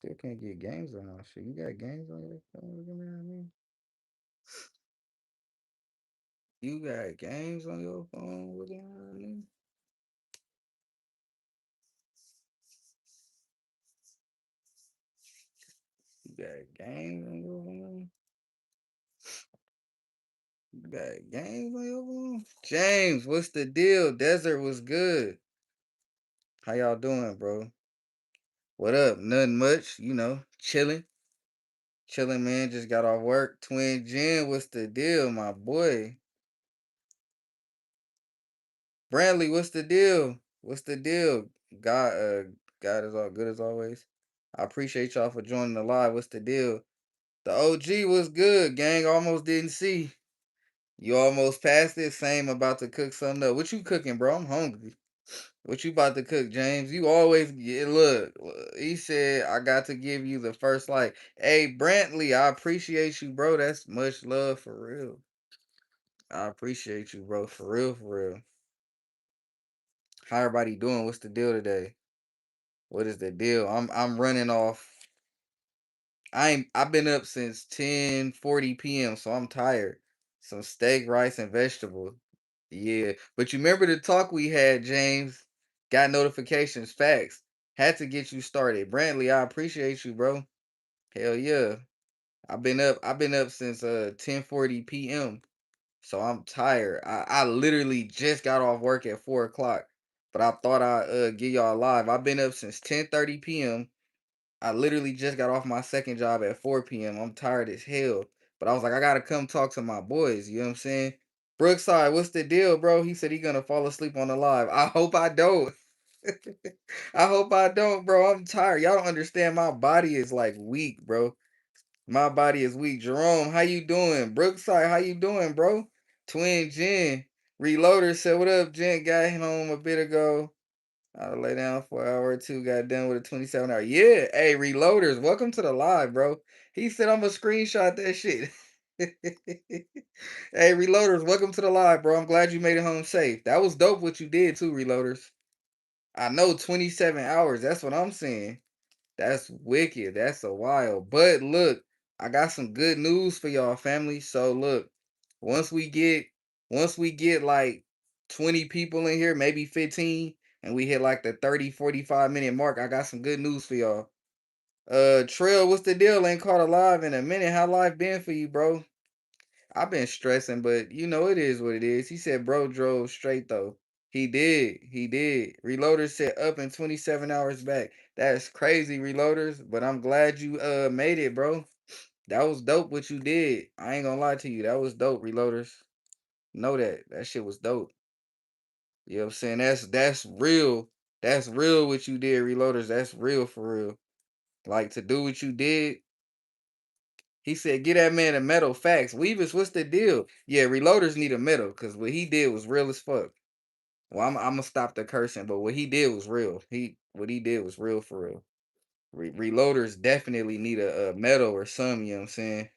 still can't get games on our shit. You got games on your phone? You know what I mean? You got games on your phone? What you know what I mean? You got games on your phone? You got games on your phone? James, what's the deal? Desert was good. How y'all doing, bro? What up? Nothing much, chilling. Chilling, man. Just got off work. Twin Jen, what's the deal, my boy? Brantley, what's the deal? What's the deal? God, God is all good as always. I appreciate y'all for joining the live. What's the deal? The OG was good, gang. Almost didn't see. You almost passed it. Same, about to cook something up. What you cooking, bro? I'm hungry. What you about to cook, James? You always look. He said I got to give you the first like. Hey, Brantley, I appreciate you, bro. That's much love for real. I appreciate you, bro. For real, for real. How everybody doing? What's the deal today? What is the deal? I'm running off. I've been up since 10:40 p.m. so I'm tired. Some steak, rice, and vegetable. Yeah. But you remember the talk we had, James? Got notifications, facts. Had to get you started. Brantley, I appreciate you, bro. Hell yeah. I've been up since 10:40 p.m. So I'm tired. I literally just got off work at 4 o'clock. But I thought I'd give y'all live. I've been up since 10:30 p.m. I literally just got off my second job at 4 p.m. I'm tired as hell. But I was like, I gotta come talk to my boys. You know what I'm saying? Brookside, what's the deal, bro? He said he gonna fall asleep on the live. I hope I don't. I hope I don't, bro. I'm tired. Y'all don't understand. My body is like weak, bro. My body is weak. Jerome, how you doing? Brookside, how you doing, bro? Twin Jen. Reloader said, what up, Jen? Got home a bit ago. I'll lay down for an hour or two. Got done with a 27-hour. Yeah. Hey, Reloaders, welcome to the live, bro. He said I'm gonna screenshot that shit. Hey, Reloaders, welcome to the live, bro. I'm glad you made it home safe. That was dope what you did too, Reloaders. I know 27 hours. That's what I'm saying. That's wicked. That's a while. But look, I got some good news for y'all, family. So look, once we get once we get like 20 people in here, maybe 15, and we hit like the 30-45 minute mark, I got some good news for y'all. Trail, what's the deal? Ain't caught alive in a minute. How life been for you, bro? I've been stressing, but it is what it is. He said bro drove straight though. He did. He did. Reloaders said up in 27 hours back. That's crazy, Reloaders. But I'm glad you made it, bro. That was dope what you did. I ain't gonna lie to you. That was dope, Reloaders. Know that. That shit was dope. You know what I'm saying? That's real. That's real what you did, Reloaders. That's real for real. Like to do what you did. He said, get that man a medal. Facts. Weavis, what's the deal? Yeah, Reloaders need a medal because what he did was real as fuck. Well, I'm gonna stop the cursing, but what he did was real. What he did was real for real. Reloaders definitely need a medal or something. You know what I'm saying?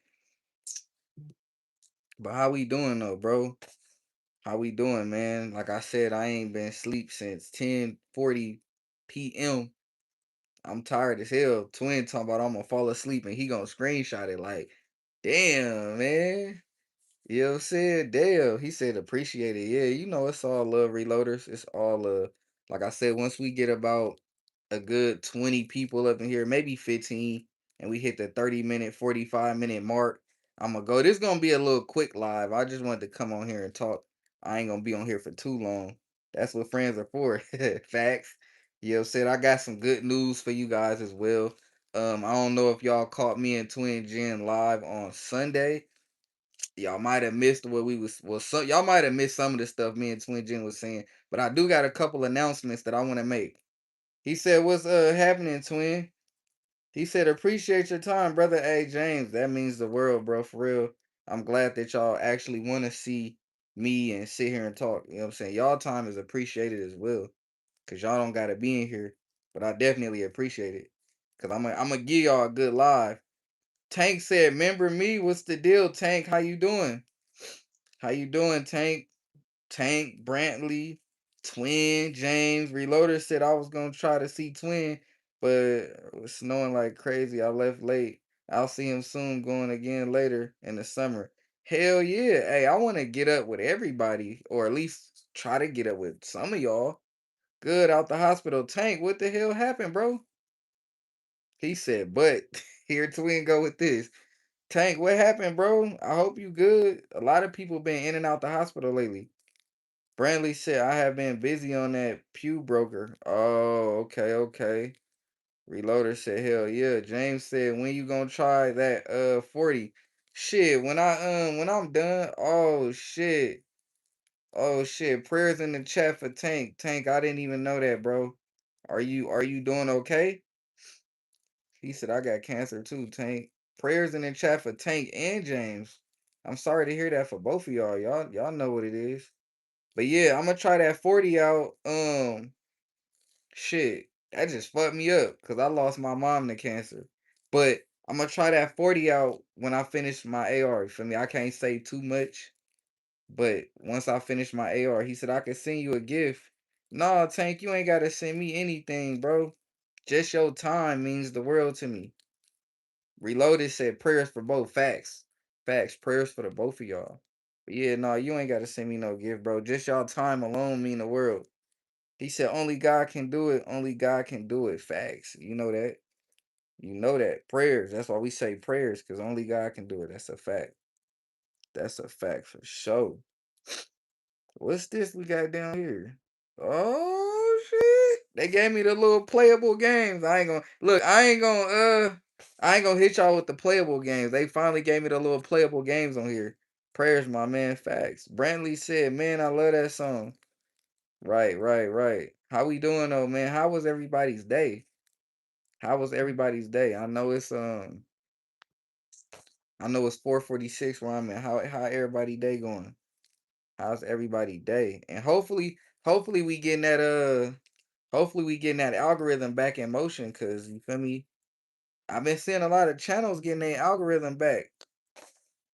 But how we doing though, bro? How we doing, man? Like I said, I ain't been asleep since 10:40 p.m. I'm tired as hell. Twin talking about I'm gonna fall asleep and he gonna screenshot it. Like, damn, man. You know what I'm saying? Damn. He said appreciate it. Yeah, it's all love, Reloaders. It's all like I said, once we get about a good 20 people up in here, maybe 15, and we hit the 30-minute, 45-minute mark, I'm gonna go. This is gonna be a little quick live. I just wanted to come on here and talk. I ain't gonna be on here for too long. That's what friends are for. Facts. You know what I'm saying? I got some good news for you guys as well. I don't know if y'all caught me and Twin Jen live on Sunday. Y'all might have missed what we was well so y'all might have missed some of the stuff me and Twin Jen was saying, but I do got a couple announcements that I want to make. He said, what's happening, Twin? He said, appreciate your time, brother. Hey James, that means the world, bro, for real. I'm glad that y'all actually want to see me and sit here and talk. You know what I'm saying? Y'all time is appreciated as well. Cause y'all don't gotta be in here. But I definitely appreciate it. Cause I'm gonna give y'all a good live. Tank said, remember me? What's the deal, Tank? How you doing? How you doing, Tank? Tank, Brantley, Twin, James. Reloader said I was gonna try to see Twin. but it was snowing like crazy. I left late. I'll see him soon, going again later in the summer. Hell yeah. Hey, I want to get up with everybody, or at least try to get up with some of y'all. Good out the hospital. Tank, what the hell happened, bro? He said, but here twin go with this. Tank, what happened, bro? I hope you good. A lot of people been in and out the hospital lately. Brantley said, I have been busy on that pew broker. Oh, okay, okay. Reloader said, hell yeah. James said, when you gonna try that 40? Shit, when I'm done. Oh shit. Oh shit. Prayers in the chat for Tank. Tank, I didn't even know that, bro. Are you doing okay? He said, I got cancer too, Tank. Prayers in the chat for Tank and James. I'm sorry to hear that for both of y'all. Y'all know what it is. But yeah, I'm gonna try that 40 out. Shit. That just fucked me up because I lost my mom to cancer. But I'm gonna try that 40 out when I finish my AR. You feel me? I can't say too much. But once I finish my AR, he said I could send you a gift. Nah, Tank, you ain't gotta send me anything, bro. Just your time means the world to me. Reloaded said prayers for both. Facts. Facts. Prayers for the both of y'all. But yeah, no, you ain't gotta send me no gift, bro. Just y'all time alone mean the world. He said only God can do it. Only God can do it. Facts. You know that. You know that. Prayers. That's why we say prayers, because only God can do it. That's a fact. That's a fact for sure. What's this we got down here? Oh shit. They gave me the little playable games. I ain't gonna look, I ain't gonna hit y'all with the playable games. They finally gave me the little playable games on here. Prayers, my man. Facts. Brantley said, man, I love that song. Right, right, right. How we doing though, man? How was everybody's day? How was everybody's day? I know it's 4:46 where I'm at. How everybody day going? How's everybody day? And hopefully we getting that hopefully we getting that algorithm back in motion, cause you feel me? I've been seeing a lot of channels getting their algorithm back.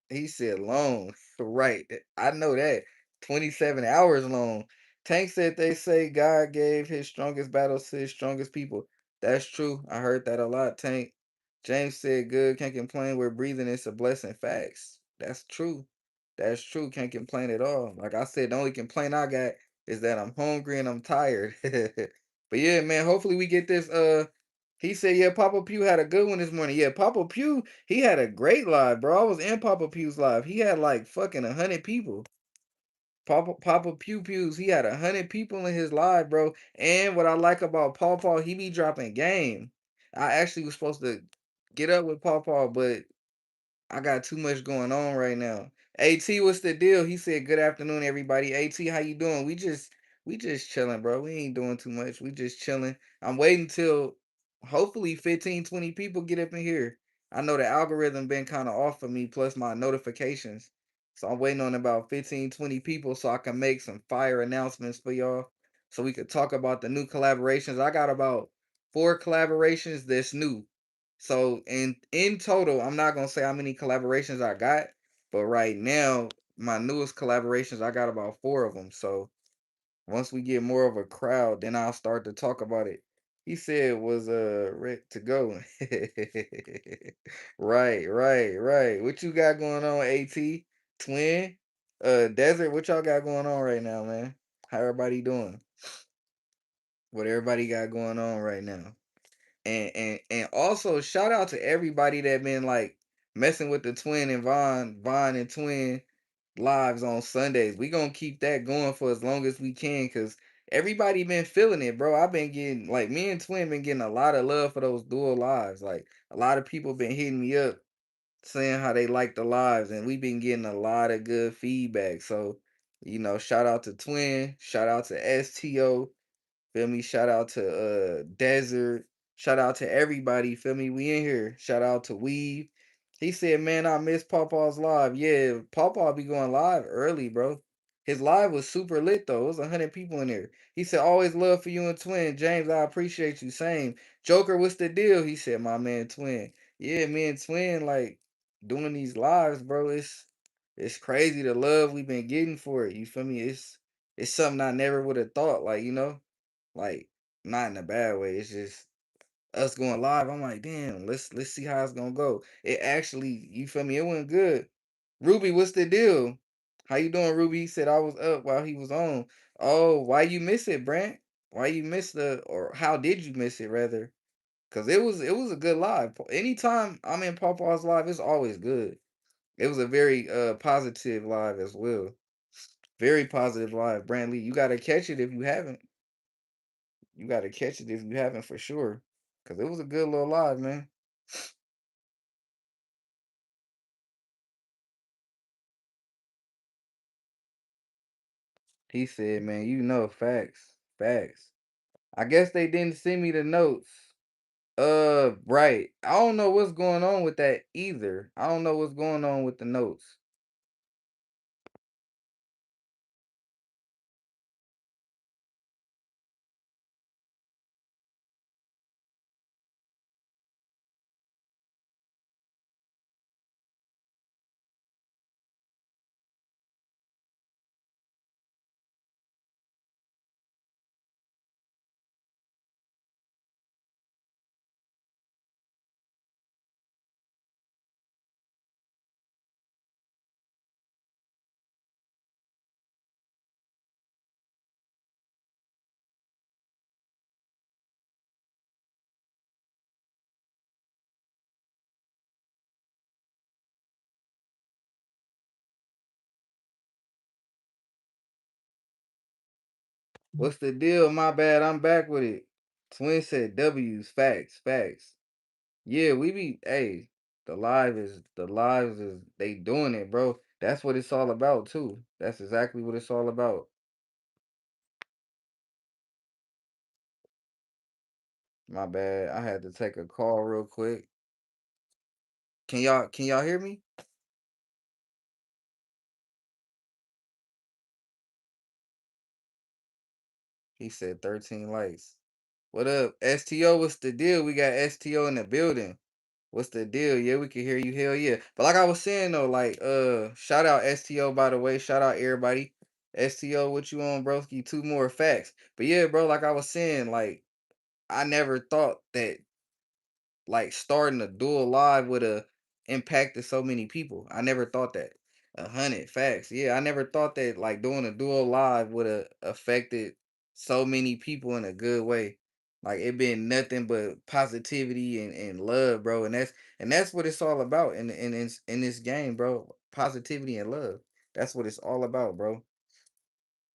He said long. Right. I know that. 27 hours long. Tank said they say God gave his strongest battles to his strongest people. That's true. I heard that a lot, Tank. James said good, can't complain. We're breathing. It's a blessing. Facts. That's true. That's true. Can't complain at all. Like I said, the only complaint I got is that I'm hungry and I'm tired. But yeah, man, hopefully we get this he said, yeah, Papa Pew had a good one this morning. Yeah, Papa Pew, he had a great live, bro. I was in Papa Pew's live. He had like fucking 100 people. Papa Pew Pews, he had 100 people in his live, bro. And what I like about Paw, he be dropping game. I actually was supposed to get up with Paw, but I got too much going on right now. AT, what's the deal? He said, good afternoon, everybody. AT, how you doing? We just chilling, bro. We ain't doing too much. We just chilling. I'm waiting till hopefully 15, 20 people get up in here. I know the algorithm been kind of off for me, plus my notifications. So I'm waiting on about 15, 20 people so I can make some fire announcements for y'all. So we could talk about the new collaborations. I got about 4 collaborations that's new. So in total, I'm not gonna say how many collaborations I got, but right now, my newest collaborations, I got about 4 of them. So once we get more of a crowd, then I'll start to talk about it. He said it was ready to go. Right, right, right. What you got going on, AT? Twin? Desert, what y'all got going on right now, man? How everybody doing? What everybody got going on right now? And also shout out to everybody that been like messing with the twin and Von and twin lives on Sundays. We gonna keep that going for as long as we can, cause everybody been feeling it, bro. I've been getting like me and twin been getting a lot of love for those dual lives. Like a lot of people been hitting me up saying how they like the lives, and we've been getting a lot of good feedback. So shout out to twin, shout out to STO. Feel me? Shout out to Desert. Shout out to everybody. Feel me? We in here. Shout out to Weave. He said, man, I miss Pawpaw's live. Yeah, Pawpaw be going live early, bro. His live was super lit though. It was 100 people in there. He said, always love for you and Twin. James, I appreciate you. Same. Joker, what's the deal? He said, my man Twin. Yeah, me and Twin, like, doing these lives, bro. It's crazy the love we've been getting for it. You feel me? It's something I never would have thought, like, like, not in a bad way. It's just us going live. I'm like, damn, let's see how it's gonna go. It actually, you feel me? It went good. Ruby, what's the deal? How you doing, Ruby? He said I was up while he was on. Oh, why you miss it, Brent? Why you miss or how did you miss it rather? Cause it was a good live. Anytime I'm in Pawpaw's live, it's always good. It was a very positive live as well. Very positive live, Brantley. You gotta catch it if you haven't. You gotta catch it if you haven't for sure. Cause it was a good little live, man. He said, man, you know, facts. Facts. I guess they didn't send me the notes. Right. I don't know what's going on with that either. I don't know what's going on with the notes. What's the deal? My bad. I'm back with it. Twin said W's. Facts. Facts. Yeah, we be hey, the lives is they doing it, bro. That's what it's all about too. That's exactly what it's all about. My bad. I had to take a call real quick. Can y'all hear me? He said 13 likes. What up? STO, what's the deal? We got STO in the building. What's the deal? Yeah, we can hear you. Hell yeah. But like I was saying though, like shout out STO by the way. Shout out everybody. STO, what you on, broski? Two more facts. But yeah, bro, like I was saying, like I never thought that like starting a dual live would have impacted so many people. I never thought that. 100 facts. Yeah, I never thought that like doing a dual live would have affected so many people in a good way. Like it been nothing but positivity and love, bro. And that's what it's all about in this game, bro. Positivity and love. That's what it's all about, bro.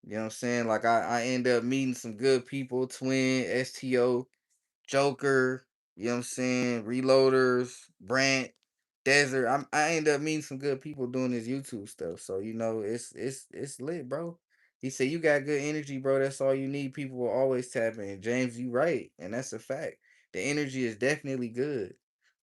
You know what I'm saying? Like I end up meeting some good people, Twin, STO, Joker, you know what I'm saying? Reloaders, Brant, Desert. I end up meeting some good people doing this YouTube stuff. So, you know, it's lit, bro. He said you got good energy, bro. That's all you need. People will always tap in. James, you right. And that's a fact. The energy is definitely good.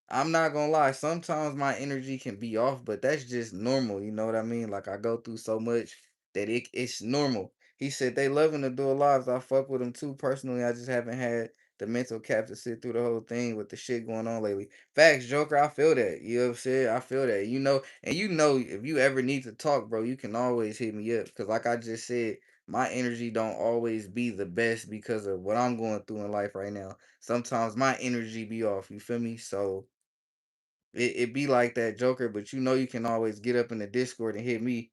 I'm not gonna lie, sometimes my energy can be off, but that's just normal, you know what I mean? Like I go through so much that it's normal. He said they loving the dual lives. I fuck with them too personally. I just haven't had the mental cap to sit through the whole thing with the shit going on lately. Facts, Joker, I feel that. You know what I'm saying? I feel that. You know, and you know if you ever need to talk, bro, you can always hit me up. Cause like I just said, my energy don't always be the best because of what I'm going through in life right now. Sometimes my energy be off, you feel me? So it be like that, Joker, but you know you can always get up in the Discord and hit me.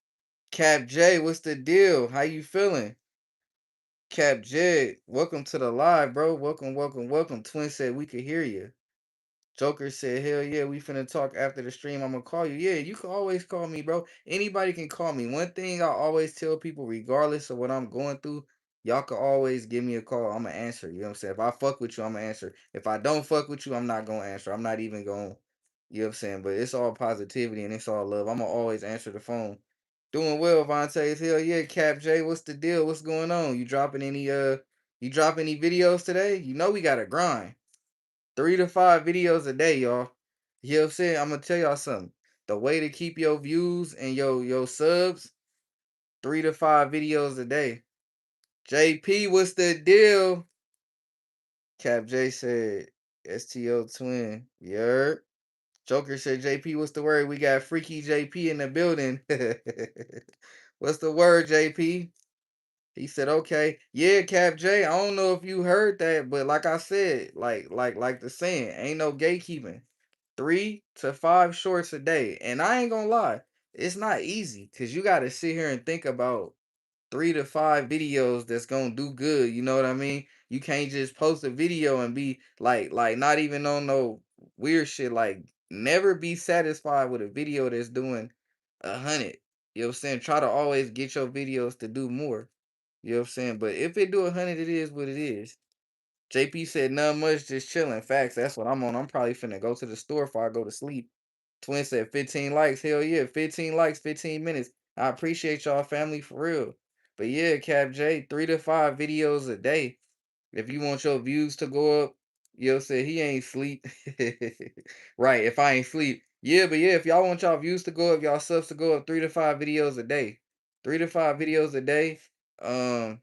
Cap J, what's the deal? How you feeling? Cap J, welcome to the live, bro. Welcome, welcome, welcome. Twin said we could hear you. Joker said, hell yeah, we finna talk after the stream. I'm gonna call you. Yeah, you can always call me, bro. Anybody can call me. One thing I always tell people, regardless of what I'm going through, y'all can always give me a call. I'm gonna answer. You know what I'm saying? If I fuck with you, I'm gonna answer. If I don't fuck with you, I'm not gonna answer. I'm not even gonna, you know what I'm saying? But it's all positivity and it's all love. I'm gonna always answer the phone. Doing well, Vontae. Hell yeah, Cap J. What's the deal? What's going on? You drop any videos today? You know we gotta grind. 3 to 5 videos a day, y'all. You know what I'm saying? I'm gonna tell y'all something. The way to keep your views and your subs, 3 to 5 videos a day. JP, what's the deal? Cap J said STO twin. Yerp. Joker said JP, what's the word? We got freaky JP in the building. What's the word, JP? He said, okay, yeah, Cap J. I don't know if you heard that, but like I said, like the saying, ain't no gatekeeping. 3 to 5 shorts a day. And I ain't gonna lie, it's not easy because you gotta sit here and think about 3 to 5 videos that's gonna do good. You know what I mean? You can't just post a video and be like not even on no weird shit. Like never be satisfied with a video that's doing 100. You know what I'm saying? Try to always get your videos to do more. You know what I'm saying? But if it do 100, it is what it is. JP said none much, just chilling. Facts. That's what I'm on. I'm probably finna go to the store before I go to sleep. Twin said 15 likes. Hell yeah, 15 likes, 15 minutes. I appreciate y'all family for real. But yeah, Cap J, 3 to 5 videos a day. If you want your views to go up, yo said he ain't sleep. Right, if I ain't sleep. Yeah, but yeah, if y'all want y'all views to go up, y'all subs to go up 3 to 5 videos a day. 3 to 5 videos a day. Um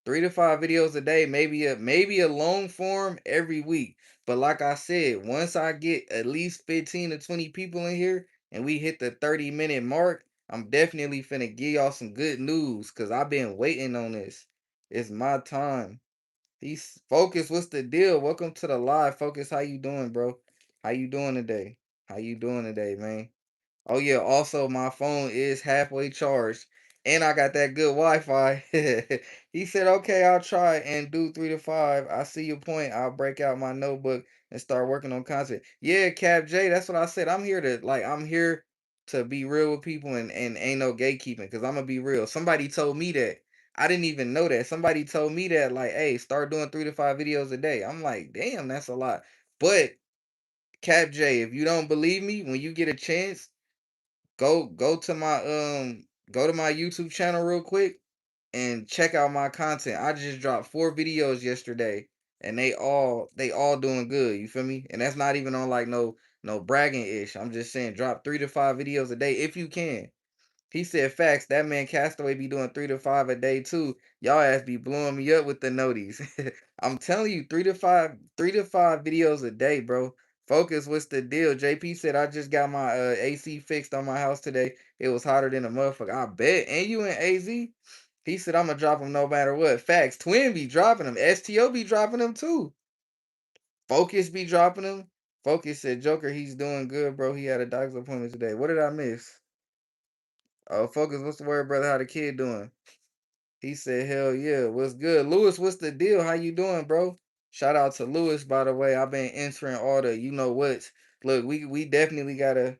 3 to 5 videos a day, maybe a long form every week. But like I said, once I get at least 15 to 20 people in here and we hit the 30-minute mark, I'm definitely finna give y'all some good news because I've been waiting on this. It's my time. He's Focus, what's the deal? Welcome to the live. Focus, how you doing, bro? How you doing today? How you doing today, man? Oh yeah, also my phone is halfway charged and I got that good Wi-Fi. He said, "Okay, I'll try and do 3 to 5. I see your point. I'll break out my notebook and start working on content." Yeah, Cap J, that's what I said. I'm here to be real with people and ain't no gatekeeping cuz I'm gonna be real. Somebody told me that. I didn't even know that. Somebody told me that like, "Hey, start doing 3 to 5 videos a day." I'm like, "Damn, that's a lot." But Cap J, if you don't believe me, when you get a chance, go to my YouTube channel real quick and check out my content. I just dropped 4 videos yesterday and they all doing good. You feel me? And that's not even on like no bragging ish. I'm just saying drop 3 to 5 videos a day if you can. He said facts. That man Castaway be doing 3 to 5 a day too. Y'all ass be blowing me up with the noties. I'm telling you, 3 to 5 videos a day, bro. Focus, what's the deal? JP said I just got my AC fixed on my house today. It was hotter than a motherfucker. I bet. And you in AZ? He said I'm gonna drop him no matter what. Facts. Twin be dropping him. STO be dropping him too. Focus be dropping him. Focus said Joker, he's doing good, bro. He had a doctor's appointment today. What did I miss? Oh, Focus, what's the word, brother? How the kid doing? He said, hell yeah. What's good? Lewis, what's the deal? How you doing, bro? Shout out to Lewis, by the way. I've been entering all the you know what's. Look, we definitely gotta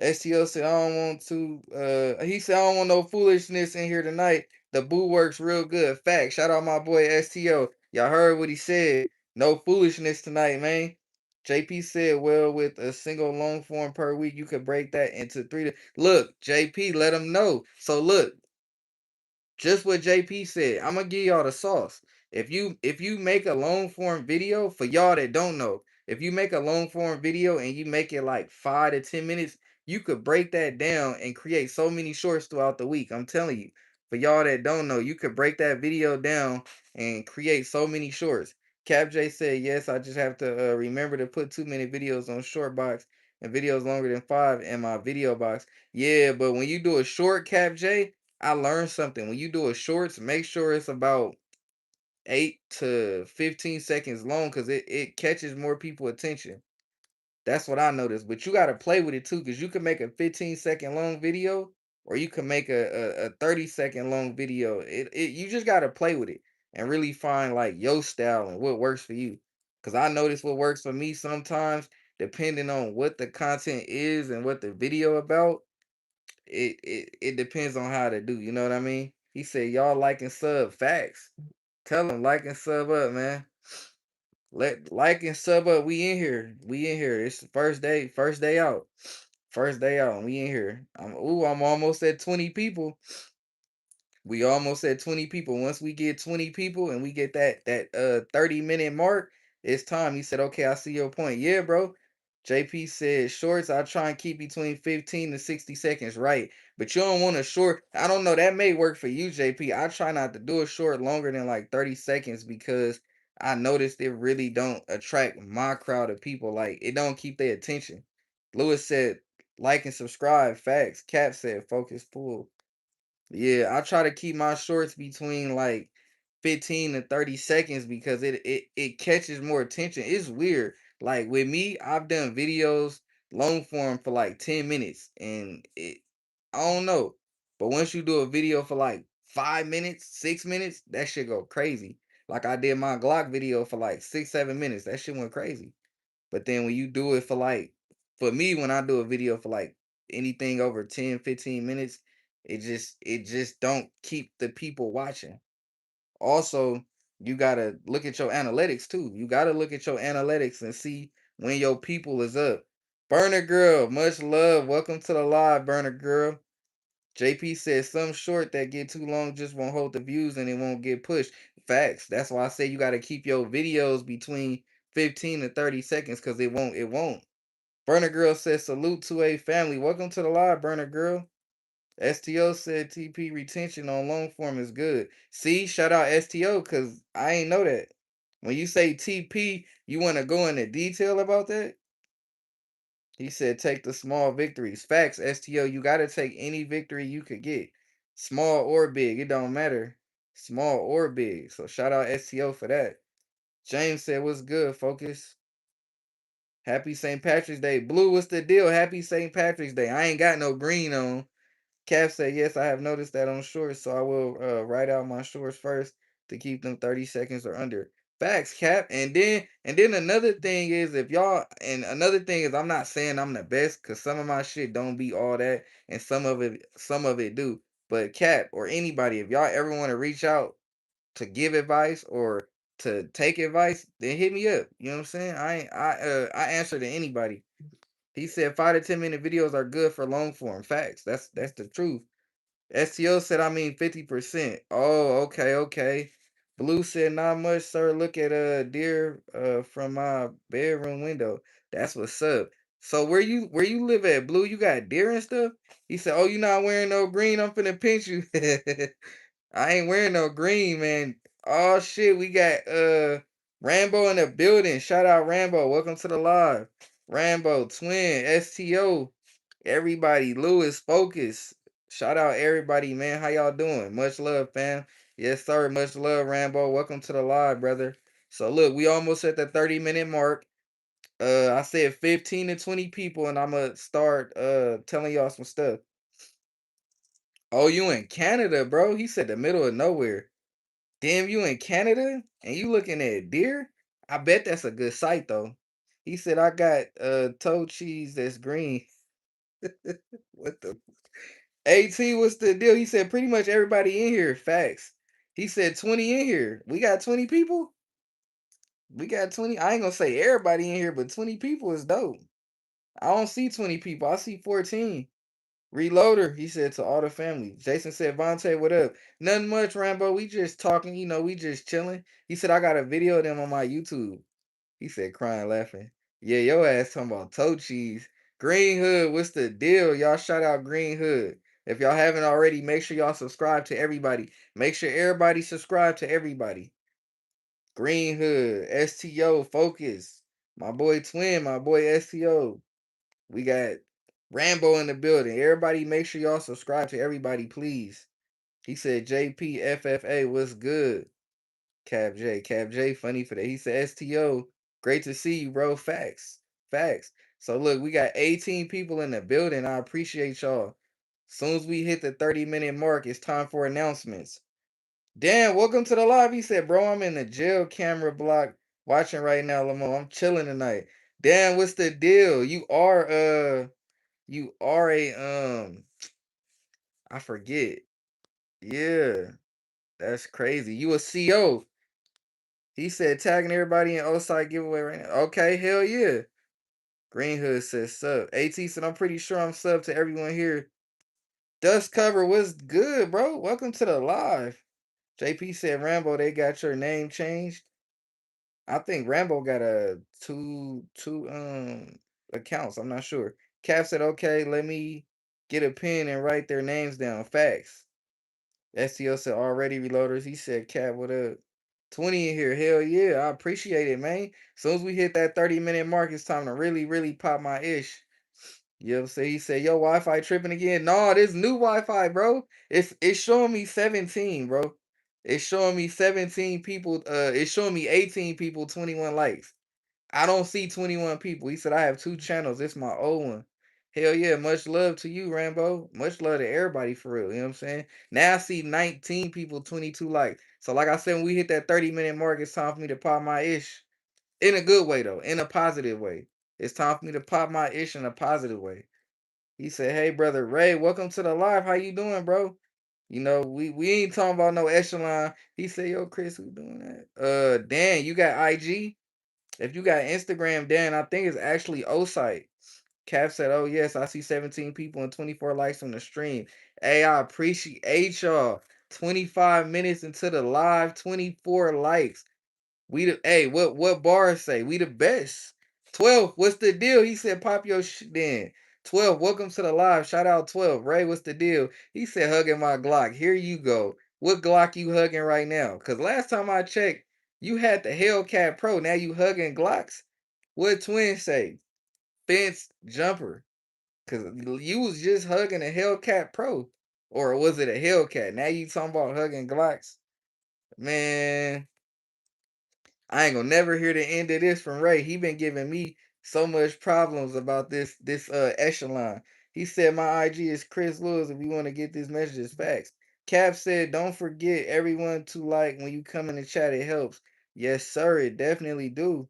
STO said I don't want to he said I don't want no foolishness in here tonight. The boo works real good. Fact. Shout out my boy STO. Y'all heard what he said. No foolishness tonight, man. JP said, well, with a single long form per week, you could break that into three to look, JP, let him know. So look, just what JP said. I'm gonna give y'all the sauce. If you make a long form video for y'all that don't know, if you make a long form video and you make it like 5 to 10 minutes, you could break that down and create so many shorts throughout the week. I'm telling you. For y'all that don't know, you could break that video down and create so many shorts. Cap J said, yes, I just have to remember to put 2 minute videos on short box and videos longer than 5 in my video box. Yeah, but when you do a short, Cap J, I learned something. When you do a shorts, make sure it's about 8 to 15 seconds long because it catches more people attention. That's what I noticed. But you gotta play with it too, because you can make a 15-second long video or you can make a 30-second long video. It you just gotta play with it and really find like your style and what works for you. Cause I notice what works for me sometimes, depending on what the content is and what the video about it depends on how to do. You know what I mean? He said, "Y'all like and sub facts. Tell him like and sub up, man. Let like and sub up. We in here. We in here. It's the first day out. First day out. And we in here. I'm almost at 20 people. We almost at 20 people. Once we get 20 people and we get that 30-minute mark, it's time." He said, "Okay, I see your point." Yeah, bro. JP said, "Shorts, I try and keep between 15 to 60 seconds, right? But you don't want a short. I don't know. That may work for you, JP. I try not to do a short longer than like 30 seconds because I noticed it really don't attract my crowd of people. Like it don't keep their attention." Lewis said, like and subscribe. Facts. Cap said, focus pool. Yeah, I try to keep my shorts between like 15 to 30 seconds because it catches more attention. It's weird. Like with me, I've done videos long form for like 10 minutes and I don't know. But once you do a video for like 5 minutes, 6 minutes, that shit go crazy. Like I did my Glock video for like 6, 7 minutes. That shit went crazy. But then when you do it for like, for me, when I do a video for like anything over 10, 15 minutes, it just don't keep the people watching. Also, you gotta look at your analytics too. You gotta look at your analytics and see when your people is up. Burner Girl, much love. Welcome to the live, Burner Girl. JP says some short that get too long just won't hold the views and it won't get pushed. Facts. That's why I say you gotta keep your videos between 15 to 30 seconds because it won't. Burner Girl says salute to a family. Welcome to the live, Burner Girl. STO said TP retention on long form is good. See, shout out STO because I ain't know that. When you say TP, you want to go into detail about that? He said take the small victories. Facts, STO. You got to take any victory you could get. Small or big, it don't matter. Small or big. So shout out STO for that. James said, what's good, Focus? Happy St. Patrick's Day. Blue, what's the deal? Happy St. Patrick's Day. I ain't got no green on. Cap said, yes, I have noticed that on shorts, so I will write out my shorts first to keep them 30 seconds or under. Facts, Cap. And then another thing is another thing is I'm not saying I'm the best because some of my shit don't be all that and some of it do. But Cap or anybody, if y'all ever want to reach out to give advice or to take advice, then hit me up. You know what I'm saying? I answer to anybody. He said 5 to 10 minute videos are good for long form. Facts. That's the truth. STO said I mean 50%. Oh, okay, okay. Blue said not much, sir. Look at deer from my bedroom window. That's what's up. So where you live at, Blue? You got deer and stuff? He said, oh, you not wearing no green? I'm finna pinch you. I ain't wearing no green, man. Oh shit, we got Rambo in the building. Shout out Rambo. Welcome to the live. Rambo, Twin, STO, everybody, Lewis, Focus. Shout out everybody, man. How y'all doing? Much love, fam. Yes, sir. Much love, Rambo. Welcome to the live, brother. So look, we almost at the 30-minute mark. I said 15 to 20 people, and I'ma start telling y'all some stuff. Oh, you in Canada, bro? He said the middle of nowhere. Damn, you in Canada and you looking at deer? I bet that's a good sight though. He said I got toe cheese that's green. What the AT, what's the deal? He said pretty much everybody in here. Facts. He said 20 in here. We got 20 people? We got 20. I ain't gonna say everybody in here, but 20 people is dope. I don't see 20 people. I see 14. Reloader, he said to all the family. Jason said, Vontae, what up? Nothing much, Rambo. We just talking, we just chilling. He said, I got a video of them on my YouTube. He said, crying, laughing. Yeah, your ass talking about toe cheese. Green Hood, what's the deal? Y'all shout out Green Hood. If y'all haven't already, make sure y'all subscribe to everybody. Make sure everybody subscribe to everybody. Green Hood, STO, Focus. My boy Twin, my boy STO. We got Rambo in the building. Everybody make sure y'all subscribe to everybody, please. He said JPFFA, what's good? Cav J, funny for that. He said STO, great to see you, bro. Facts. Facts. So look, we got 18 people in the building. I appreciate y'all. Soon as we hit the 30-minute mark, it's time for announcements. Dan, welcome to the live. He said, bro, I'm in the jail camera block watching right now, Lamo. I'm chilling tonight. Dan, what's the deal? You are a I forget. Yeah, that's crazy. You a CO. He said tagging everybody in Osai giveaway right now. Okay, hell yeah. Green Hood says sub. AT said I'm pretty sure I'm sub to everyone here. Dust cover was good, bro. Welcome to the live. JP said Rambo, they got your name changed. I think Rambo got a two accounts. I'm not sure. Cap said, okay, let me get a pen and write their names down. Facts. STO said already reloaders. He said, Cat, what up? 20 in here. Hell yeah. I appreciate it, man. As soon as we hit that 30-minute mark, it's time to really, really pop my ish. You know what I'm saying? He said, "Yo, Wi-Fi tripping again." No, this new Wi-Fi, bro. It's showing me 17, bro. It's showing me 17 people. It's showing me 18 people, 21 likes. I don't see 21 people. He said, "I have two channels. This my old one." Hell yeah, much love to you, Rambo. Much love to everybody for real. You know what I'm saying? Now I see 19 people, 22 likes. So like I said, when we hit that 30-minute mark, it's time for me to pop my ish. In a good way though, in a positive way. It's time for me to pop my ish in a positive way. He said, "Hey, brother Ray, welcome to the live. How you doing, bro?" You know, we ain't talking about no echelon. He said, "Yo, Chris, who doing that?" Dan, you got IG? If you got Instagram, Dan, I think it's actually O-site. Cap said, "Oh yes, I see 17 people and 24 likes on the stream. Hey, I appreciate y'all. 25 minutes into the live, 24 likes. We the hey, what bars say? We the best. 12, what's the deal? He said, "Pop your then." 12, welcome to the live. Shout out 12. Ray, what's the deal? He said, "Hugging my Glock." Here you go. What Glock you hugging right now? Cause last time I checked, you had the Hellcat Pro. Now you hugging Glocks. What twin say? Fence jumper. Cause you was just hugging a Hellcat Pro. Or was it a Hellcat? Now you talking about hugging Glocks? Man, I ain't gonna never hear the end of this from Ray. He been giving me so much problems about this echelon. He said my IG is Chris Lewis if you want to get this message as facts. Cap said, "Don't forget everyone to like when you come in the chat, it helps." Yes, sir, it definitely do.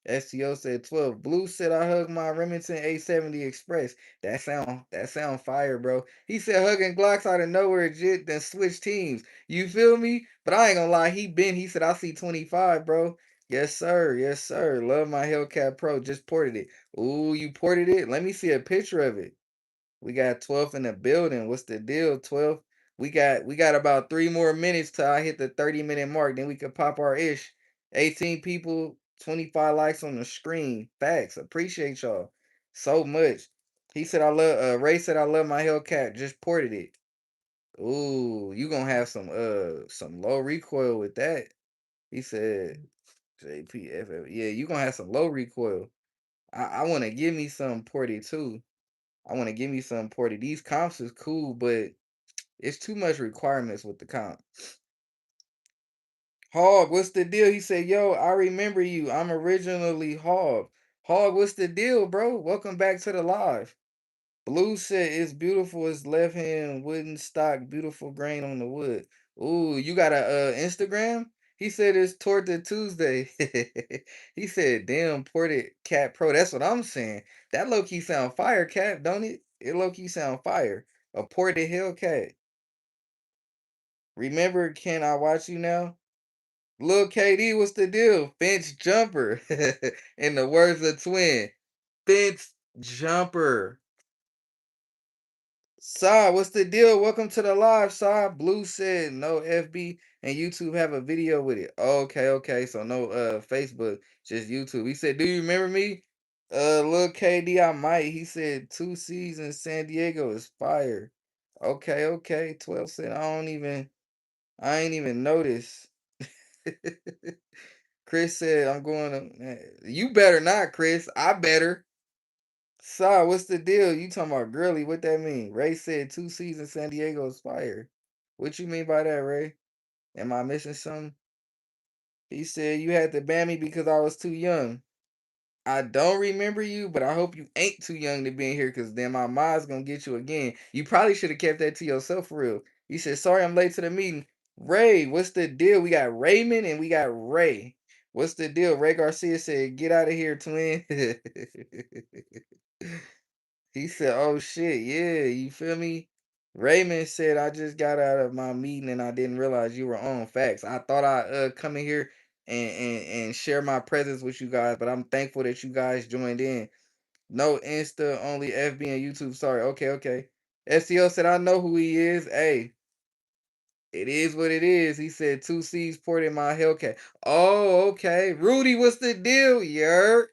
STO said 12. Blue said I hug my Remington 870 Express. That sound fire, bro. He said hugging Glocks out of nowhere, jit, then switch teams. You feel me? But I ain't gonna lie, he said I see 25, bro. Yes, sir. Yes, sir. Love my Hellcat Pro. Just ported it. Ooh, you ported it? Let me see a picture of it. We got 12 in the building. What's the deal, 12? We got about 3 more minutes till I hit the 30-minute mark. Then we could pop our ish. 18 people, 25 likes on the screen. Facts. Appreciate y'all so much. He said I love Ray said I love my Hellcat. Just ported it. Ooh, you gonna have some low recoil with that. He said JPFF. Yeah, you gonna have some low recoil. I wanna give me some ported too. I want to give me some porty. These comps is cool, but it's too much requirements with the comp. Hog, what's the deal? He said, "Yo, I remember you. I'm originally Hog. Hog, what's the deal, bro? Welcome back to the live." Blue said, "It's beautiful. It's left hand wooden stock, beautiful grain on the wood." Ooh, you got a Instagram? He said it's Torta Tuesday. He said, "Damn, ported Cat Pro." That's what I'm saying. That low key sound fire, Cat, don't it? It low key sound fire. A ported Hellcat. Remember, can I watch you now? Lil KD, what's the deal? Fence jumper. In the words of Twin, fence jumper. Saw, what's the deal? Welcome to the live, Saw. Blue said no FB and YouTube have a video with it. Okay, okay. So no Facebook, just YouTube. He said, "Do you remember me?" Lil KD, I might. He said 2 seasons San Diego is fire. Okay, okay. 12 said I ain't even noticed. Chris said I'm going to you better not, Chris. I better. Saw, what's the deal? You talking about girly? What that mean? Ray said 2 seasons San Diego's fire. What you mean by that, Ray? Am I missing something? He said you had to ban me because I was too young. I don't remember you, but I hope you ain't too young to be in here because then my mom's gonna get you again. You probably should have kept that to yourself for real. He said, "Sorry, I'm late to the meeting." Ray, what's the deal? We got Raymond and we got Ray. What's the deal? Ray Garcia said, "Get out of here, twin." He said, "Oh shit, yeah, you feel me?" Raymond said, "I just got out of my meeting and I didn't realize you were on." Facts. I thought I come in here and share my presence with you guys, but I'm thankful that you guys joined in. No Insta, only FB and YouTube. Sorry. Okay, okay. STL said, "I know who he is." Hey, it is what it is. He said 2 C's poured in my Hellcat. Oh, okay. Rudy, what's the deal? Yer.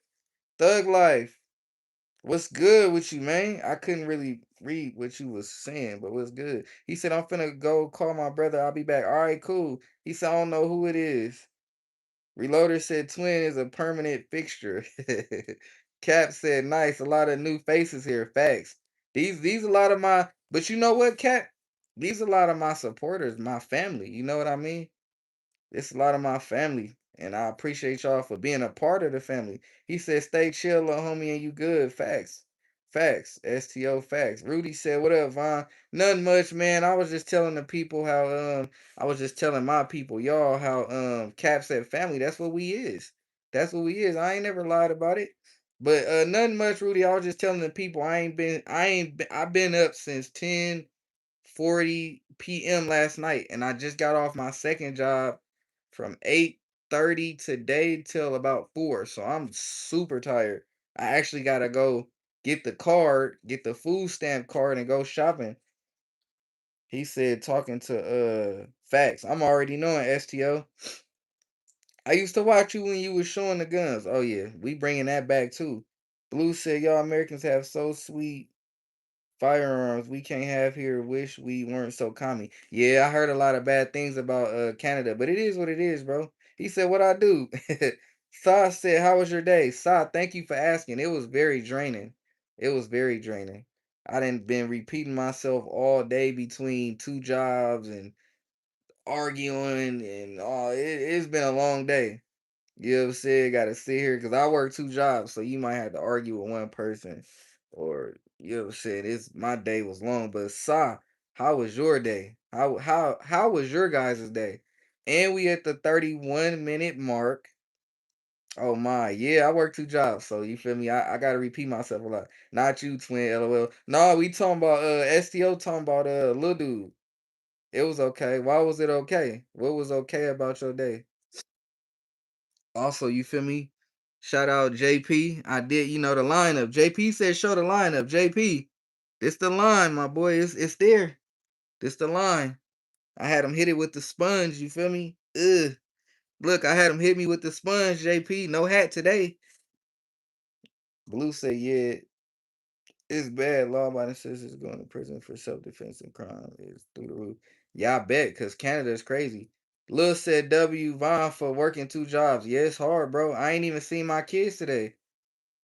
Thug life. What's good with you, man? I couldn't really read what you was saying, but what's good? He said, "I'm finna go call my brother. I'll be back." All right, cool. He said, "I don't know who it is." Reloader said, "Twin is a permanent fixture." Cap said, "Nice, a lot of new faces here." Facts. These a lot of my, but you know what, Cap? These a lot of my supporters, my family. You know what I mean? It's a lot of my family, and I appreciate y'all for being a part of the family. He said, "Stay chill, little homie, and you good." Facts, facts, STO facts. Rudy said, "What up, Von?" Nothing much, man. I was just telling the people how I was just telling my people, y'all, how Cap said family. That's what we is. That's what we is. I ain't never lied about it. But nothing much, Rudy. I was just telling the people I've been up since 10:40 p.m. last night, and I just got off my second job from 8:30 today till about 4. So I'm super tired. I actually gotta go get the card, get the food stamp card, and go shopping. He said talking to Facts. I'm already knowing STO. I used to watch you when you was showing the guns. Oh yeah, we bringing that back too. Blue said y'all Americans have so sweet firearms we can't have here. Wish we weren't so commie. Yeah, I heard a lot of bad things about Canada, but it is what it is, bro. He said, "What I do?" Sa said, "How was your day?" Sa, thank you for asking. It was very draining. It was very draining. I didn't been repeating myself all day between two jobs and arguing and all. It's been a long day. You know what I'm saying? Gotta sit here because I work two jobs, so you might have to argue with one person. Or you know what I'm saying? It's my day was long. But Sa, how was your day? How was your guys' day? And we at the 31-minute mark. Oh my, yeah, I work two jobs, so you feel me? I gotta repeat myself a lot. Not you, twin, LOL. No, we talking about STO talking about little dude. It was okay. Why was it okay? What was okay about your day? Also, you feel me? Shout out JP. I did, the lineup. JP said show the lineup. JP, this the line, my boy. It's there. This the line. I had him hit it with the sponge, you feel me? Ugh. Look, I had him hit me with the sponge, JP. No hat today. Blue said, yeah, it's bad. Law abiding citizens going to prison for self-defense and crime is through the roof. Yeah, I bet, because Canada's crazy. Lil said W Vaughn for working two jobs. Yeah, it's hard, bro. I ain't even seen my kids today.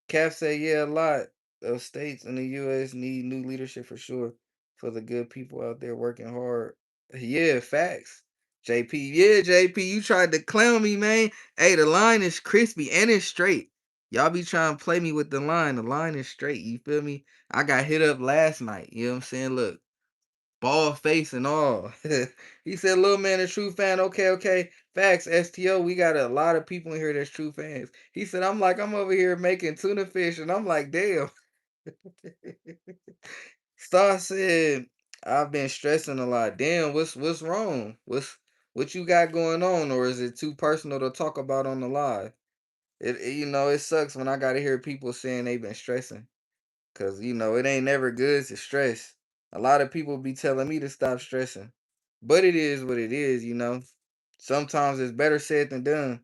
Cap said, yeah, a lot of states in the U.S. need new leadership for sure for the good people out there working hard. Yeah, facts. JP, yeah, JP, you tried to clown me, man. Hey, the line is crispy and it's straight. Y'all be trying to play me with the line. The line is straight. You feel me? I got hit up last night. You know what I'm saying? Look, bald face and all. He said, little man, a true fan. Okay, okay. Facts, STO. We got a lot of people in here that's true fans. He said, I'm over here making tuna fish, and I'm like, damn. Star said, I've been stressing a lot. Damn, what's wrong? What you got going on, or is it too personal to talk about on the live? It sucks when I gotta hear people saying they've been stressing. Cause it ain't never good to stress. A lot of people be telling me to stop stressing. But it is what it is. Sometimes it's better said than done.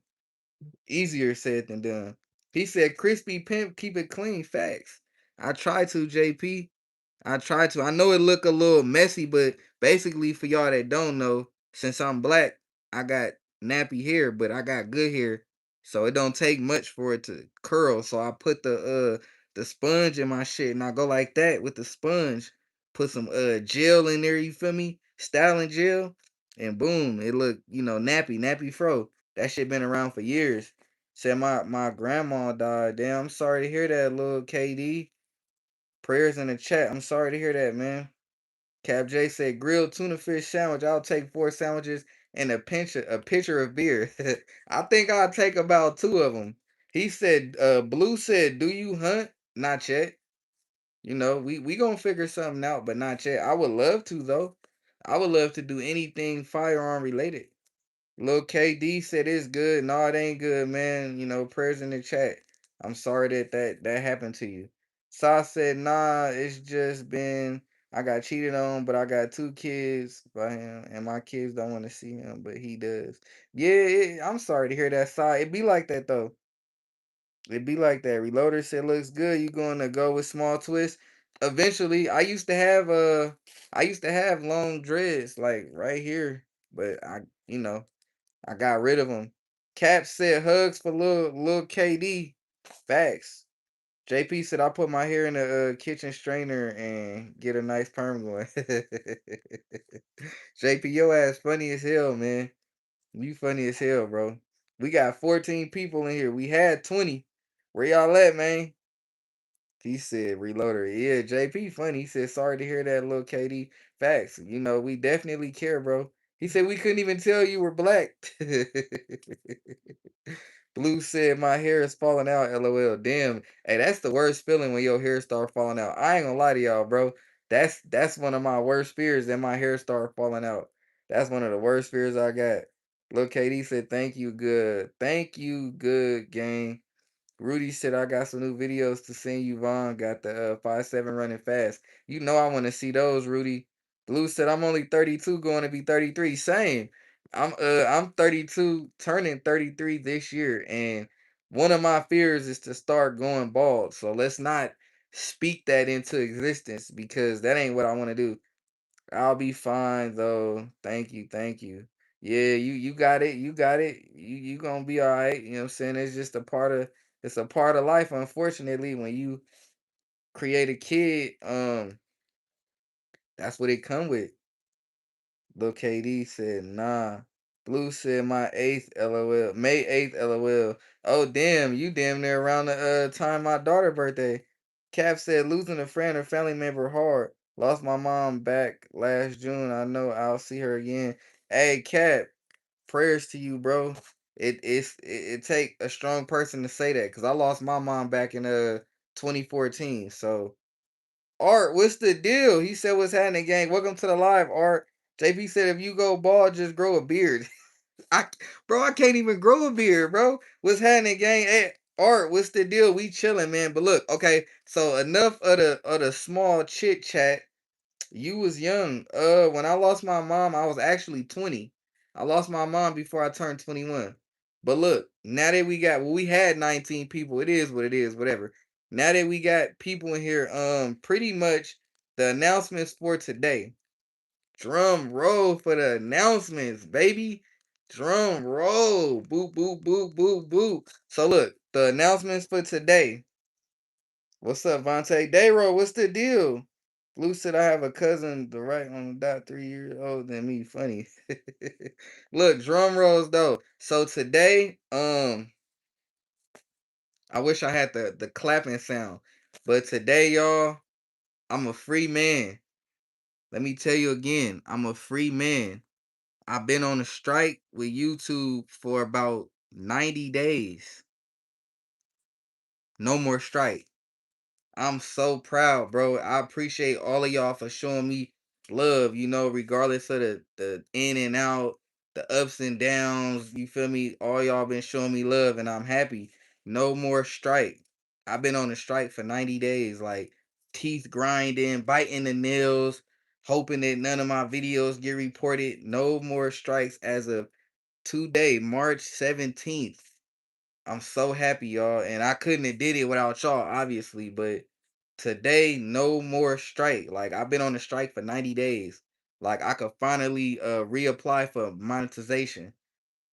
Easier said than done. He said crispy pimp, keep it clean. Facts. I try to, JP. I try to. I know it look a little messy, but basically for y'all that don't know, since I'm black, I got nappy hair, but I got good hair. So it don't take much for it to curl. So I put the sponge in my shit and I go like that with the sponge. Put some gel in there, you feel me? Styling gel. And boom, it look, nappy fro. That shit been around for years. Said my grandma died. Damn, I'm sorry to hear that, little KD. Prayers in the chat. I'm sorry to hear that, man. Cap J said grilled tuna fish sandwich. I'll take 4 sandwiches and a pitcher of beer. I think I'll take about two of them. He said, Blue said, do you hunt? Not yet. We gonna figure something out, but not yet. I would love to though. I would love to do anything firearm related. Lil KD said it's good. No, it ain't good, man. Prayers in the chat. I'm sorry that happened to you. Sa said, nah, it's just been I got cheated on, but I got two kids by him, and my kids don't want to see him, but he does. Yeah, I'm sorry to hear that, Sa. It be like that though. It be like that. Reloader said looks good. You gonna go with small twist? Eventually, I used to have long dreads like right here, but I got rid of him. Cap said hugs for little KD. Facts. JP said I put my hair in a kitchen strainer and get a nice perm going. JP, your ass funny as hell, man. You funny as hell, bro. We got 14 people in here. We had 20. Where y'all at, man? He said, Reloader. Yeah, JP funny. He said, sorry to hear that, little KD. Facts. You know, we definitely care, bro. He said, we couldn't even tell you were black. Blue said, my hair is falling out, LOL. Damn. Hey, that's the worst feeling when your hair start falling out. I ain't gonna lie to y'all, bro. That's one of my worst fears, that my hair start falling out. That's one of the worst fears I got. Lil KD said, thank you, good. Thank you, good gang. Rudy said, I got some new videos to send you, Vaughn. Got the 5'7" running fast. You know I want to see those, Rudy. Blue said, I'm only 32, going to be 33. Same. I'm 32, turning 33 this year, and one of my fears is to start going bald. So let's not speak that into existence, because that ain't what I want to do. I'll be fine though. Thank you, thank you. Yeah, you got it. You got it. You gonna be all right. You know what I'm saying? It's just a part of, it's a part of life, unfortunately. When you create a kid, that's what it come with. Lil KD said, nah. Blue said my eighth, LOL. May 8th, LOL. Oh damn, you damn near around the time my daughter birthday. Cap said, losing a friend or family member hard. Lost my mom back last June. I know I'll see her again. Hey Cap, prayers to you, bro. It take a strong person to say that, because I lost my mom back in 2014. So Art, what's the deal? He said, what's happening, gang? Welcome to the live, Art. JP said, if you go bald, just grow a beard. I Bro, I can't even grow a beard, bro. What's happening, gang? Hey, Art, what's the deal? We chilling, man. But look, okay, so enough of the small chit chat. You was young. When I lost my mom, I was actually 20. I lost my mom before I turned 21. But look, now that we got, well, we had 19 people. It is what it is, whatever. Now that we got people in here, pretty much the announcements for today. Drum roll for the announcements, baby. Drum roll. Boop, boop, boop, boop, boop. So look, the announcements for today. What's up, Vontae? Dayro, what's the deal? Blue said I have a cousin the right on the dot 3 years older than me. Funny. Look, drum rolls though. So today, I wish I had the clapping sound. But today, y'all, I'm a free man. Let me tell you again, I'm a free man. I've been on a strike with YouTube for about 90 days. No more strike. I'm so proud, bro. I appreciate all of y'all for showing me love, regardless of the in and out, the ups and downs. You feel me? All y'all been showing me love, and I'm happy. No more strike. I've been on a strike for 90 days, like teeth grinding, biting the nails, hoping that none of my videos get reported. No more strikes as of today, March 17th. I'm so happy, y'all. And I couldn't have did it without y'all, obviously. But today, no more strike. Like, I've been on a strike for 90 days. Like, I could finally reapply for monetization.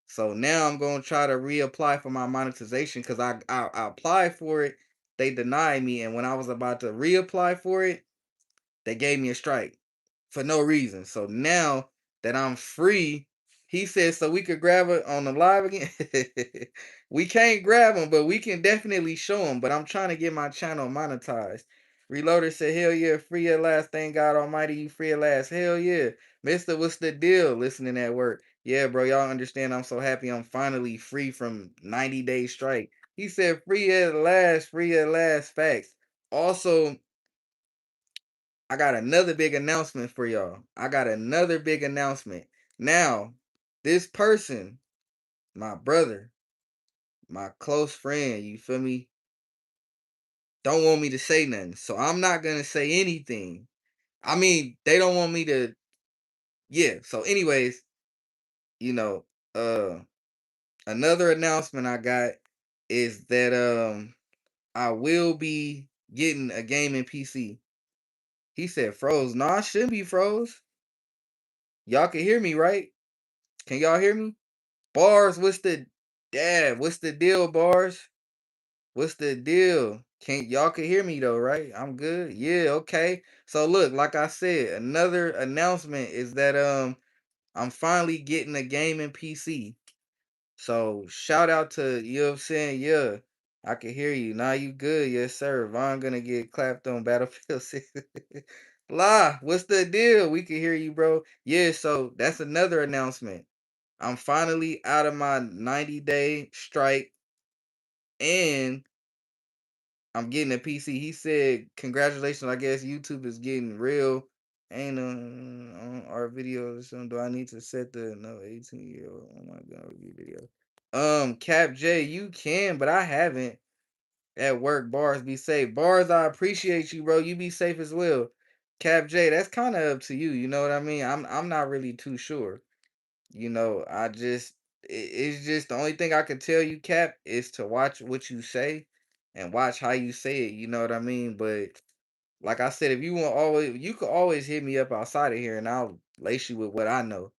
So now I'm gonna try to reapply for my monetization, because I applied for it. They denied me, and when I was about to reapply for it, they gave me a strike for no reason. So now that I'm free, he said, so we could grab it on the live again. We can't grab them, but we can definitely show them. But I'm trying to get my channel monetized. Reloader said, hell yeah, free at last. Thank God Almighty, you free at last. Hell yeah. Mister, what's the deal? Listening at work. Yeah, bro, y'all understand I'm so happy I'm finally free from 90-day strike. He said, free at last, free at last. Facts. Also, I got another big announcement for y'all. I got another big announcement. Now, this person, my brother, my close friend, you feel me, don't want me to say nothing. So I'm not going to say anything. I mean, they don't want me to, yeah. So anyways, you know, uh another announcement I got is that I will be getting a gaming PC. He said froze. No, I shouldn't be froze. Y'all can hear me, right? Can y'all hear me? Bars, what's the deal, Bars? What's the deal? Can y'all can hear me though, right? I'm good. Yeah, okay. So look, like I said, another announcement is that I'm finally getting a gaming PC. So shout out to you know what I'm saying? Yeah. I can hear you. Now you good, yes, sir. Vaughn gonna get clapped on Battlefield 6. La, what's the deal? We can hear you, bro. Yeah, so that's another announcement. I'm finally out of my 90-day strike and I'm getting a PC. He said, "Congratulations. I guess YouTube is getting real. Ain't on our videos or something. Do I need to set the no 18-year-old? Oh my god, review video. Cap J, you can, but I haven't at work. Bars be safe. Bars, I appreciate you, bro. You be safe as well. Cap J, that's kind of up to you. You know what I mean? I'm not really too sure. I just it's just the only thing I can tell you, Cap, is to watch what you say and watch how you say it. You know what I mean? But like I said, if you want always, you could always hit me up outside of here, and I'll lace you with what I know.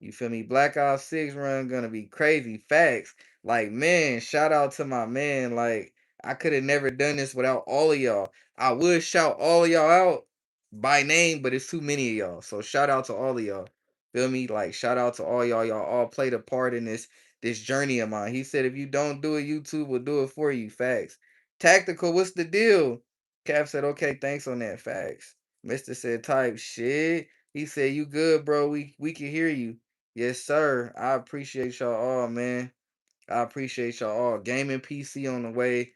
You feel me? Black Ops 6 run gonna be crazy. Facts. Like, man, shout out to my man. Like, I could have never done this without all of y'all. I would shout all of y'all out by name, but it's too many of y'all. So shout out to all of y'all. Feel me? Like, shout out to all y'all. Y'all all played a part in this journey of mine. He said if you don't do it, YouTube will do it for you. Facts. Tactical, what's the deal? Cap said, okay, thanks on that. Facts. Mister said type shit. He said, you good, bro. We can hear you. Yes, sir. I appreciate y'all all, man. I appreciate y'all all. Gaming PC on the way.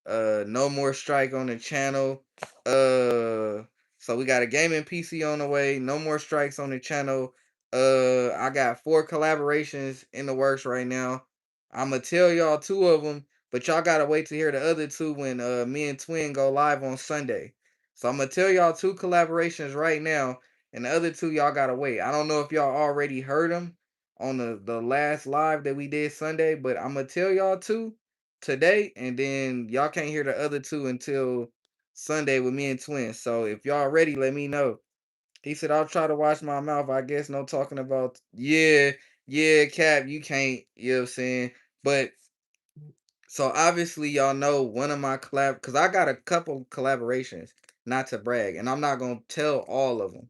No more strike on the channel. So we got a gaming PC on the way. No more strikes on the channel. I got 4 collaborations in the works right now. I'ma tell y'all 2 of them, but y'all gotta wait to hear the other 2 when me and Twin go live on Sunday. So I'm gonna tell y'all 2 collaborations right now, and the other 2 y'all gotta wait. I don't know if y'all already heard them on the last live that we did Sunday, but I'm gonna tell y'all 2 today, and then y'all can't hear the other 2 until Sunday with me and Twin. So if y'all ready, let me know. He said, I'll try to watch my mouth. I guess no talking about yeah, yeah, Cap, you can't, you know what I'm saying? But so obviously y'all know one of my because I got a couple collaborations, not to brag, and I'm not gonna tell all of them.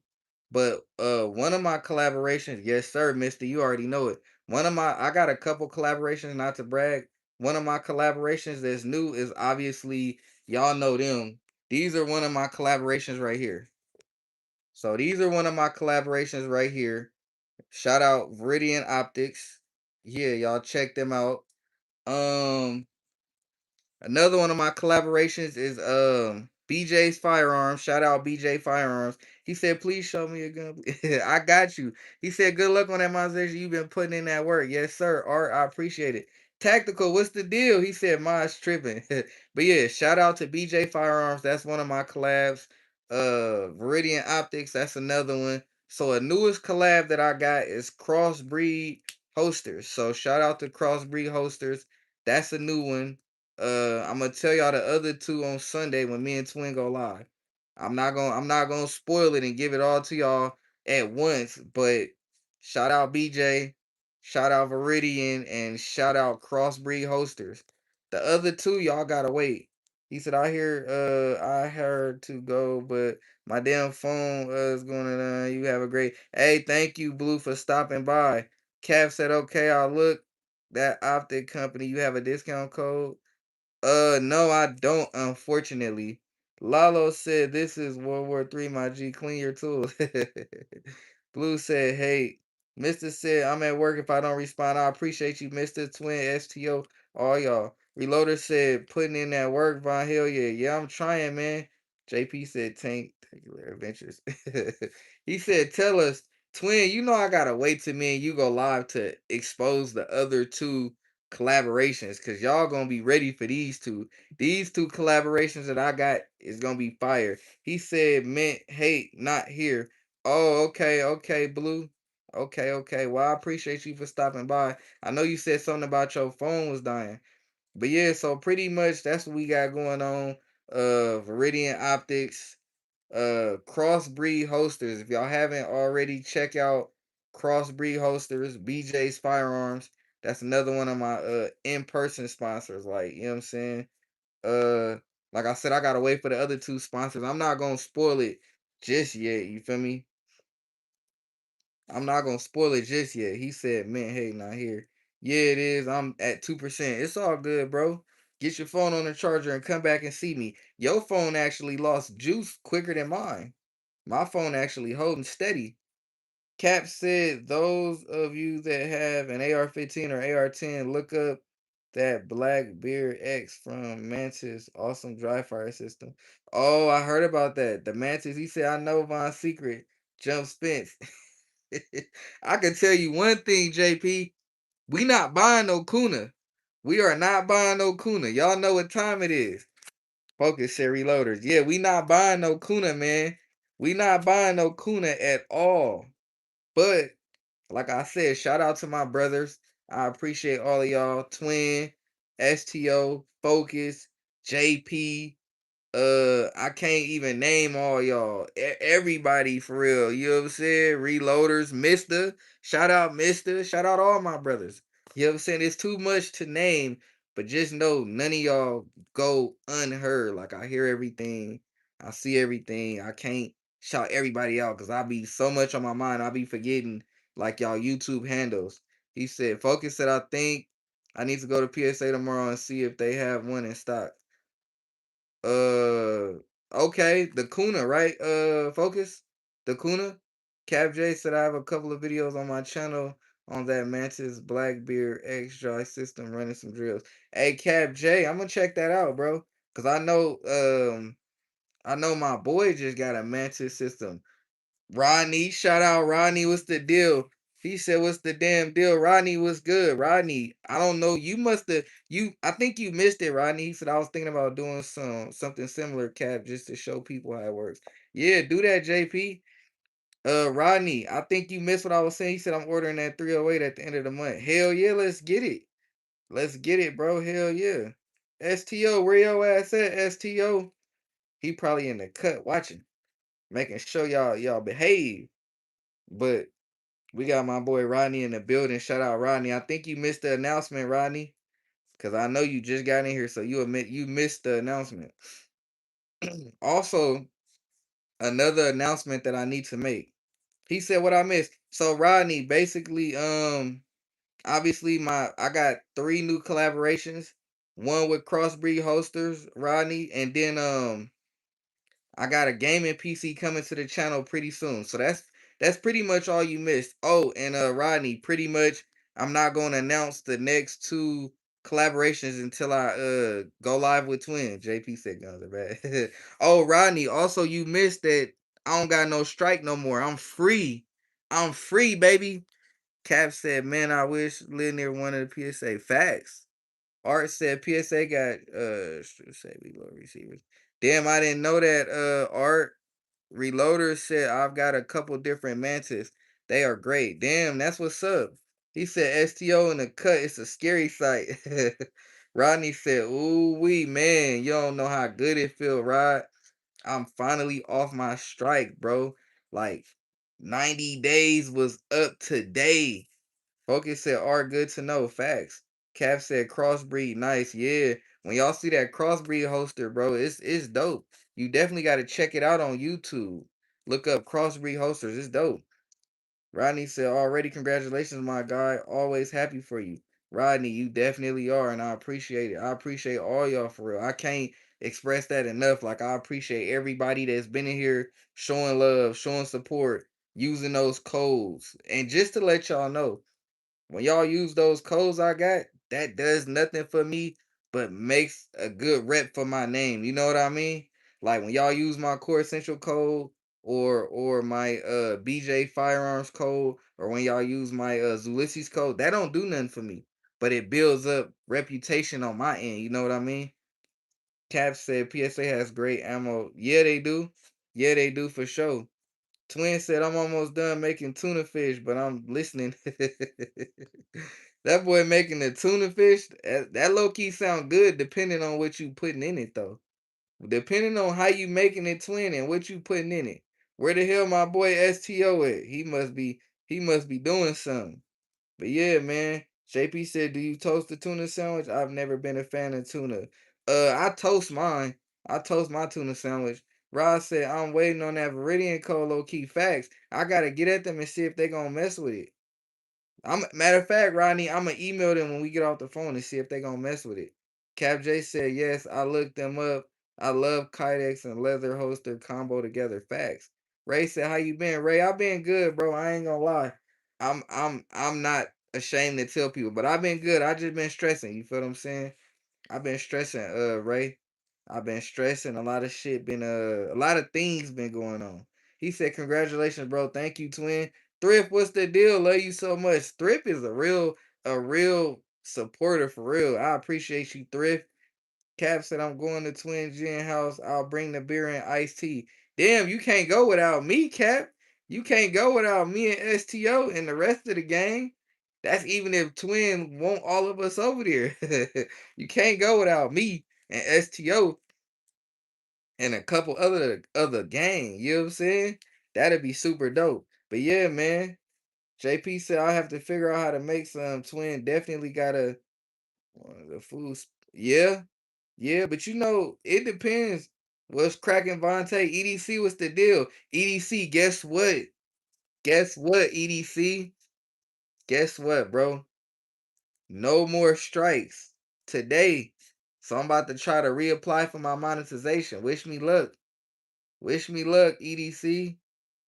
But one of my collaborations, yes sir, Mister, you already know it. I got a couple collaborations, not to brag. One of my collaborations that's new is obviously y'all know them. These are one of my collaborations right here. So these are one of my collaborations right here. Shout out Viridian Optics. Yeah, y'all check them out. Um Another one of my collaborations is BJ's Firearms. Shout out BJ Firearms. He said, please show me a gun. I got you. He said, good luck on that monetization. You've been putting in that work. Yes, sir. Art, I appreciate it. Tactical, what's the deal? He said, mine's tripping. But yeah, shout out to BJ Firearms. That's one of my collabs. Viridian Optics, that's another one. So a newest collab that I got is Crossbreed Hosters. So shout out to Crossbreed Hosters. That's a new one. I'm gonna tell y'all the other 2 on Sunday when me and Twin go live. I'm not gonna spoil it and give it all to y'all at once, but shout out BJ, shout out Viridian, and shout out Crossbreed Hosters. The other 2 y'all gotta wait. He said I heard to go, but my damn phone is going to you have a great hey, thank you, Blue, for stopping by. Cav said, okay, I'll look that optic company. You have a discount code? No, I don't, unfortunately. Lalo said, this is World War III, my G. Clean your tools. Blue said, hey. Mister said, I'm at work if I don't respond. I appreciate you, Mr. Twin, STO, all y'all. Reloader said, putting in that work, Von Hell yeah. Yeah, I'm trying, man. JP said, Tank, Tacular Adventures. He said, tell us, Twin, you know I gotta wait till me and you go live to expose the other 2 collaborations because y'all gonna be ready for these 2. These 2 collaborations that I got is gonna be fire. He said, meant hate, not here. Oh, okay, okay, Blue. Okay, okay. Well, I appreciate you for stopping by. I know you said something about your phone was dying. But yeah, so pretty much that's what we got going on. Viridian Optics, Crossbreed Holsters. If y'all haven't already, check out Crossbreed Holsters, BJ's Firearms. That's another one of my in-person sponsors. Like, you know what I'm saying? like I said, I gotta wait for the other two sponsors. I'm not gonna spoil it just yet. You feel me? I'm not gonna spoil it just yet. He said, "Man, hey, not here." Yeah, it is. I'm at 2%. It's all good, bro. Get your phone on the charger and come back and see me. Your phone actually lost juice quicker than mine. My phone actually holding steady. Cap said, "Those of you that have an AR-15 or AR-10, look up that Black Beard X from Mantis, awesome dry fire system." Oh, I heard about that. The Mantis. He said, "I know Von's secret. Jump Spence." I can tell you one thing, JP. We not buying no Kuna. We are not buying no Kuna. Y'all know what time it is. Focus, said reloaders. Yeah, we not buying no Kuna, man. We not buying no Kuna at all. But like I said, shout out to my brothers. I appreciate all of y'all. Twin, STO, Focus, JP. I can't even name all y'all. Everybody for real. You know what I'm saying? Reloaders, Mister. Shout out Mister. Shout out all my brothers. You know what I'm saying? It's too much to name, but just know none of y'all go unheard. Like I hear everything. I see everything. I can't shout everybody out because I be so much on my mind. I be forgetting like y'all YouTube handles. He said, Focus said I think I need to go to PSA tomorrow and see if they have one in stock. Uh, okay, the Kuna, right? Focus, the Kuna. Cap J said I have a couple of videos on my channel on that Mantis Blackbeard X dry system running some drills. Hey, Cap J, I'm gonna check that out, bro. Cause I know my boy just got a Mantis system. Rodney, shout out Rodney. What's the deal? He said, "What's the damn deal?" Rodney, what's good? Rodney, I don't know. You must have I think you missed it, Rodney. He said I was thinking about doing something similar, Cap, just to show people how it works. Yeah, do that, JP. Rodney, I think you missed what I was saying. He said I'm ordering that 308 at the end of the month. Hell yeah, let's get it. Let's get it, bro. Hell yeah. STO, where your ass at? STO. He probably in the cut watching, making sure y'all behave. But we got my boy Rodney in the building. Shout out Rodney. I think you missed the announcement, Rodney, because I know you just got in here, so you admit you missed the announcement. Also, another announcement that I need to make. He said what I missed. So Rodney, basically, obviously I got 3 new collaborations. One with Crossbreed Hosters, Rodney, and then I got a gaming PC coming to the channel pretty soon. So that's pretty much all you missed. Oh, and Rodney, pretty much I'm not gonna announce the next 2 collaborations until I go live with Twin. JP said guns are bad. Oh, Rodney, also you missed that I don't got no strike no more. I'm free. I'm free, baby. Cap said, man, I wish live near one of the PSA. Facts. Art said PSA got say reload receivers. Damn, I didn't know that. Art Reloader said I've got a couple different mantis. They are great. Damn, that's what's up. He said STO in the cut. It's a scary sight. Rodney said, "Ooh wee man, you don't know how good it feel, Rod. I'm finally off my strike, bro. Like 90 days was up today." Focus said, "Are good to know." Facts. Cap said, "Crossbreed, nice." Yeah. When y'all see that crossbreed holster, bro, it's dope. You definitely got to check it out on YouTube. Look up crossbreed holsters. It's dope. Rodney said, "Already, congratulations, my guy. Always happy for you." Rodney, you definitely are, and I appreciate it. I appreciate all y'all for real. I can't express that enough. Like, I appreciate everybody that's been in here showing love, showing support, using those codes. And just to let y'all know, when y'all use those codes I got, that does nothing for me but makes a good rep for my name. You know what I mean? Like when y'all use my core essential code or my BJ firearms code or when y'all use my Zulysses code, that don't do nothing for me. But it builds up reputation on my end. You know what I mean? Cap said PSA has great ammo. Yeah, they do. Yeah, they do for sure. Twin said, I'm almost done making tuna fish, but I'm listening. That boy making the tuna fish, that low key sound good depending on what you putting in it though. Depending on how you making it, Twin, and what you putting in it. Where the hell my boy STO at? He must be doing something. But yeah, man. JP said, do you toast the tuna sandwich? I've never been a fan of tuna. I toast mine. I toast my tuna sandwich. Rod said, I'm waiting on that Viridian code low key facts. I gotta get at them and see if they gonna mess with it. I'm matter of fact, Rodney, I'm gonna email them when we get off the phone and see if they gonna mess with it. Cap J said, yes, I looked them up. I love Kydex and leather holster combo together. Facts. Ray said, how you been? Ray, I been good, bro. I ain't gonna lie. I'm not ashamed to tell people, but I've been good. I just been stressing. You feel what I'm saying? I've been stressing, Ray. I've been stressing. A lot of shit been a lot of things been going on. He said, congratulations, bro. Thank you, twin. Thrift, what's the deal? Love you so much. Thrift is a real supporter for real. I appreciate you, Thrift. Cap said, I'm going to Twin Gin House. I'll bring the beer and iced tea. Damn, you can't go without me, Cap. You can't go without me and STO and the rest of the gang. That's even if Twin want all of us over there. You can't go without me and STO and a couple other gang. You know what I'm saying? That'd be super dope. But yeah, man. JP said I have to figure out how to make some. Twin definitely gotta the food. Yeah, yeah, but it depends. What's cracking, Vontae? EDC, what's the deal? EDC, guess what? Guess what, EDC? Guess what, bro? No more strikes today. So I'm about to try to reapply for my monetization. Wish me luck. Wish me luck, EDC.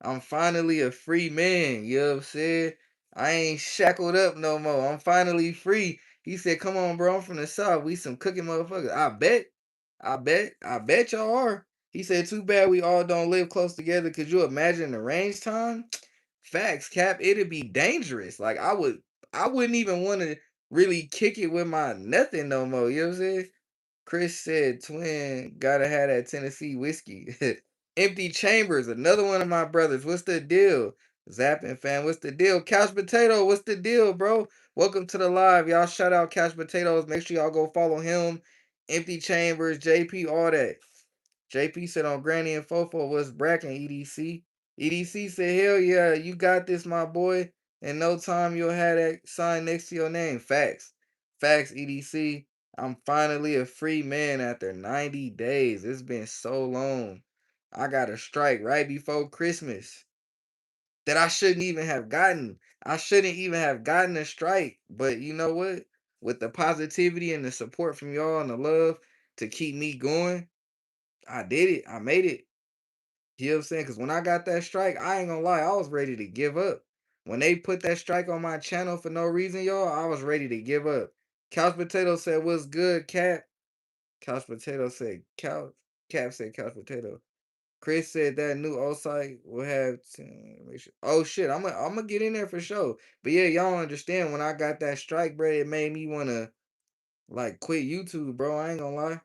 I'm finally a free man. You know what I'm saying? I ain't shackled up no more. I'm finally free. He said, come on, bro. I'm from the South. We some cooking motherfuckers. I bet. I bet y'all are. He said, too bad we all don't live close together. Could you imagine the range time? Facts, Cap. It'd be dangerous. Like I wouldn't even want to really kick it with my nothing no more. You know what I'm saying? Chris said, twin, gotta have that Tennessee whiskey. Empty Chambers, another one of my brothers. What's the deal? Zapping fan, what's the deal? Couch Potato, what's the deal, bro? Welcome to the live. Y'all shout out Couch Potatoes. Make sure y'all go follow him. Empty Chambers, JP, all that. JP said on Granny and Fofo was bracking EDC. EDC said, hell yeah, you got this, my boy. In no time, you'll have that sign next to your name. Facts. Facts, EDC. I'm finally a free man after 90 days. It's been so long. I got a strike right before Christmas that I shouldn't even have gotten. I shouldn't even have gotten a strike. But you know what? With the positivity and the support from y'all and the love to keep me going, I did it. I made it. You know what I'm saying? Because when I got that strike, I ain't gonna lie, I was ready to give up. When they put that strike on my channel for no reason, y'all, I was ready to give up. Couch Potato said, what's good, Cap? Couch Potato said, Couch. Cap said, Couch Potato. Chris said that new O site will have. Oh shit, I'm gonna get in there for sure. But yeah, y'all understand when I got that strike, bro, it made me wanna like quit YouTube, bro. I ain't gonna lie.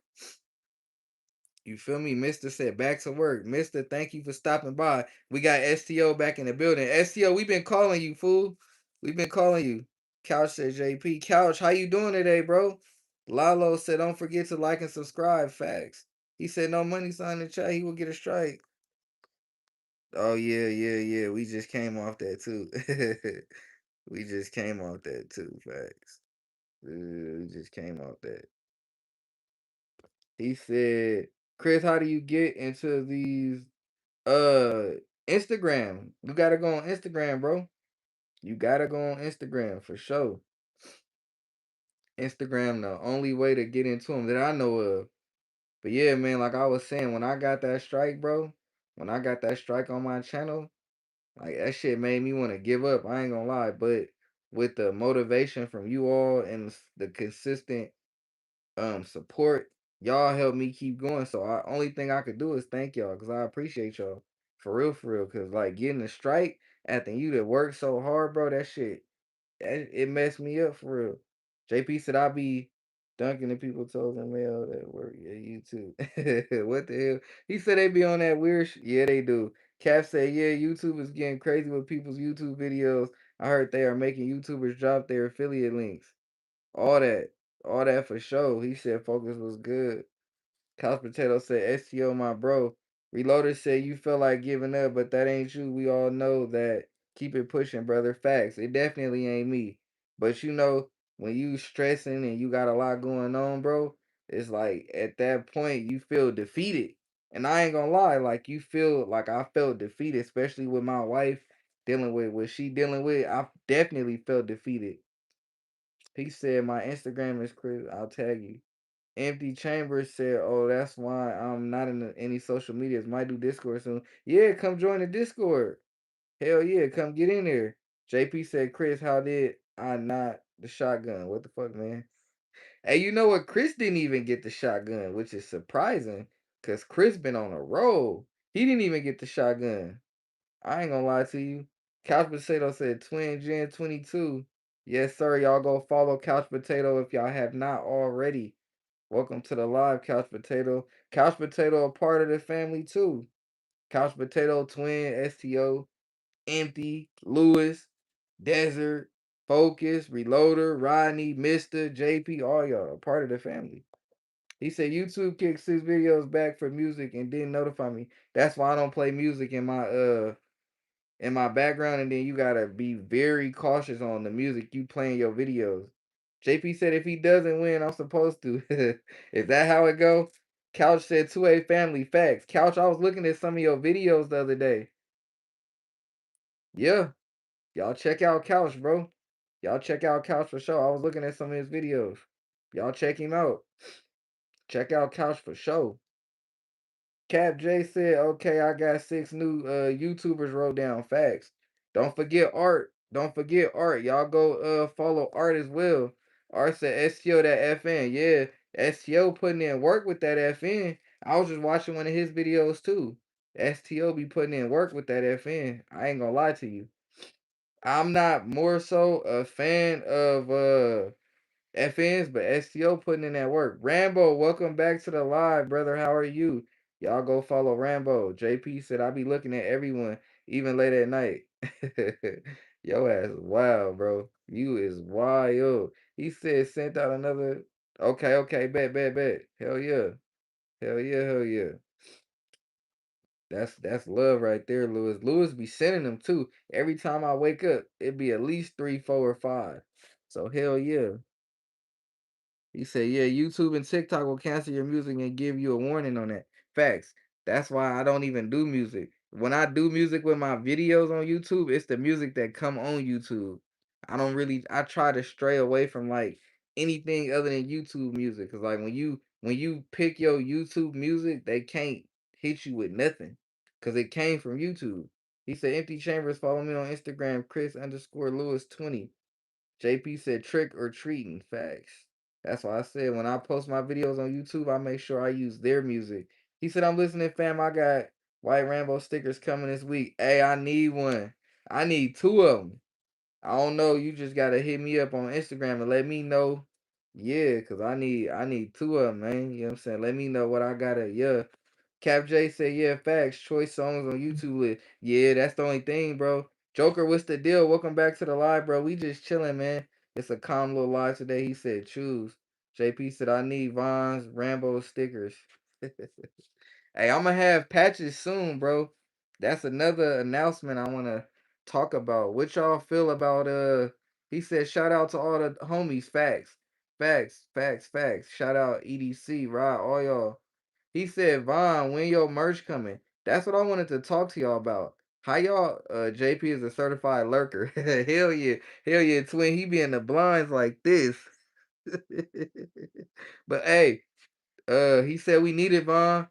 You feel me? Mister said back to work. Mister, thank you for stopping by. We got STO back in the building. STO, we been calling you, fool. We been calling you. Couch said JP. Couch, how you doing today, bro? Lalo said don't forget to like and subscribe. Facts. He said no money sign in the chat. He will get a strike. Oh yeah, yeah, yeah. We just came off that too. We just came off that too. Facts. We just came off that. He said, Chris, how do you get into these Instagram? You gotta go on Instagram, bro. You gotta go on Instagram for sure. Instagram the only way to get into them that I know of. But yeah, man, like I was saying, when I got that strike, bro, when I got that strike on my channel, like that shit made me want to give up. I ain't gonna lie, but with the motivation from you all and the consistent support, y'all helped me keep going. So I only thing I could do is thank y'all because I appreciate y'all for real. Cause like getting a strike after you that worked so hard, bro, that shit it messed me up for real. JP said I be dunking the people toes and mail that work. Yeah, you too. What the hell? He said they be on that weird. Yeah, they do. Cap said, yeah, YouTube is getting crazy with people's YouTube videos. I heard they are making YouTubers drop their affiliate links. All that. All that for sure. He said focus was good. Couch Potato said, STO, my bro. Reloader said, you feel like giving up, but that ain't you. We all know that. Keep it pushing, brother. Facts. It definitely ain't me. But when you stressing and you got a lot going on, bro, It's like at that point you feel defeated. And I ain't gonna lie, like you feel like I felt defeated, especially with my wife dealing with what she dealing with. I definitely felt defeated. He said my Instagram is Chris. I'll tag you. Empty Chambers said, "Oh, that's why I'm not in any social medias. Might do Discord soon. Yeah, come join the Discord. Hell yeah, come get in there." JP said, "Chris, how did I not the shotgun? What the fuck, man?" Hey, you know what? Chris didn't even get the shotgun, which is surprising, cause Chris been on a roll. He didn't even get the shotgun. I ain't gonna lie to you. Couch Potato said Twin Gen 22. Yes, sir. Y'all go follow Couch Potato if y'all have not already. Welcome to the live, Couch Potato. Couch Potato a part of the family too. Couch Potato, Twin, STO, Empty, Lewis, Desert, Focus, Reloader, Rodney, Mister, JP, all y'all a part of the family. He said YouTube kicked 6 videos back for music and didn't notify me. That's why I don't play music in my background, and then you gotta be very cautious on the music you play in your videos. JP said if he doesn't win, I'm supposed to. Is that how it go? Couch said 2A family facts. Couch, I was looking at some of your videos the other day. Yeah, y'all check out Couch, bro. Y'all check out Couch for sure. I was looking at some of his videos. Y'all check him out. Check out Couch for sure. Cap J said, okay, I got 6 new YouTubers wrote down facts. Don't forget Art. Don't forget Art. Y'all go follow Art as well. Art said STO that FN. Yeah, STO putting in work with that FN. I was just watching one of his videos too. STO be putting in work with that FN. I ain't gonna lie to you. I'm not more so a fan of FNs, but STO putting in that work. Rambo, welcome back to the live, brother. How are you? Y'all go follow Rambo. JP said I be looking at everyone, even late at night. Yo ass is wild, bro. You is wild. He said sent out another. Okay, okay, bet. Hell yeah. Hell yeah. That's love right there, Lewis. Lewis be sending them too. Every time I wake up, it be at least 3, 4, or 5. So hell yeah. He said, yeah, YouTube and TikTok will cancel your music and give you a warning on that. Facts. That's why I don't even do music. When I do music with my videos on YouTube, it's the music that come on YouTube. I try to stray away from like anything other than YouTube music. Cause like when you pick your YouTube music, they can't hit you with nothing. Cause it came from YouTube. He said, Empty Chambers, follow me on Instagram, Chris underscore Lewis 20. JP said trick or treating. Facts. That's why I said when I post my videos on YouTube, I make sure I use their music. He said, I'm listening, fam. I got White Rambo stickers coming this week. Hey, I need one. I need 2 of them. I don't know. You just gotta hit me up on Instagram and let me know. Yeah, cause I need 2 of them, man. You know what I'm saying? Let me know what I gotta. Yeah. Cap J said, yeah, facts. Choice songs on YouTube list. Yeah, that's the only thing, bro. Joker, what's the deal? Welcome back to the live, bro. We just chilling, man. It's a calm little live today. He said, choose. JP said, I need Von's Rambo stickers. Hey, I'm gonna have patches soon, bro. That's another announcement I wanna talk about. What y'all feel about he said shout out to all the homies. Facts. Facts. Shout out EDC, right? All y'all. He said, Vaughn, when your merch coming? That's what I wanted to talk to y'all about. How y'all JP is a certified lurker. Hell yeah. Hell yeah, twin. He be in the blinds like this. But hey, he said we need it, Vaughn.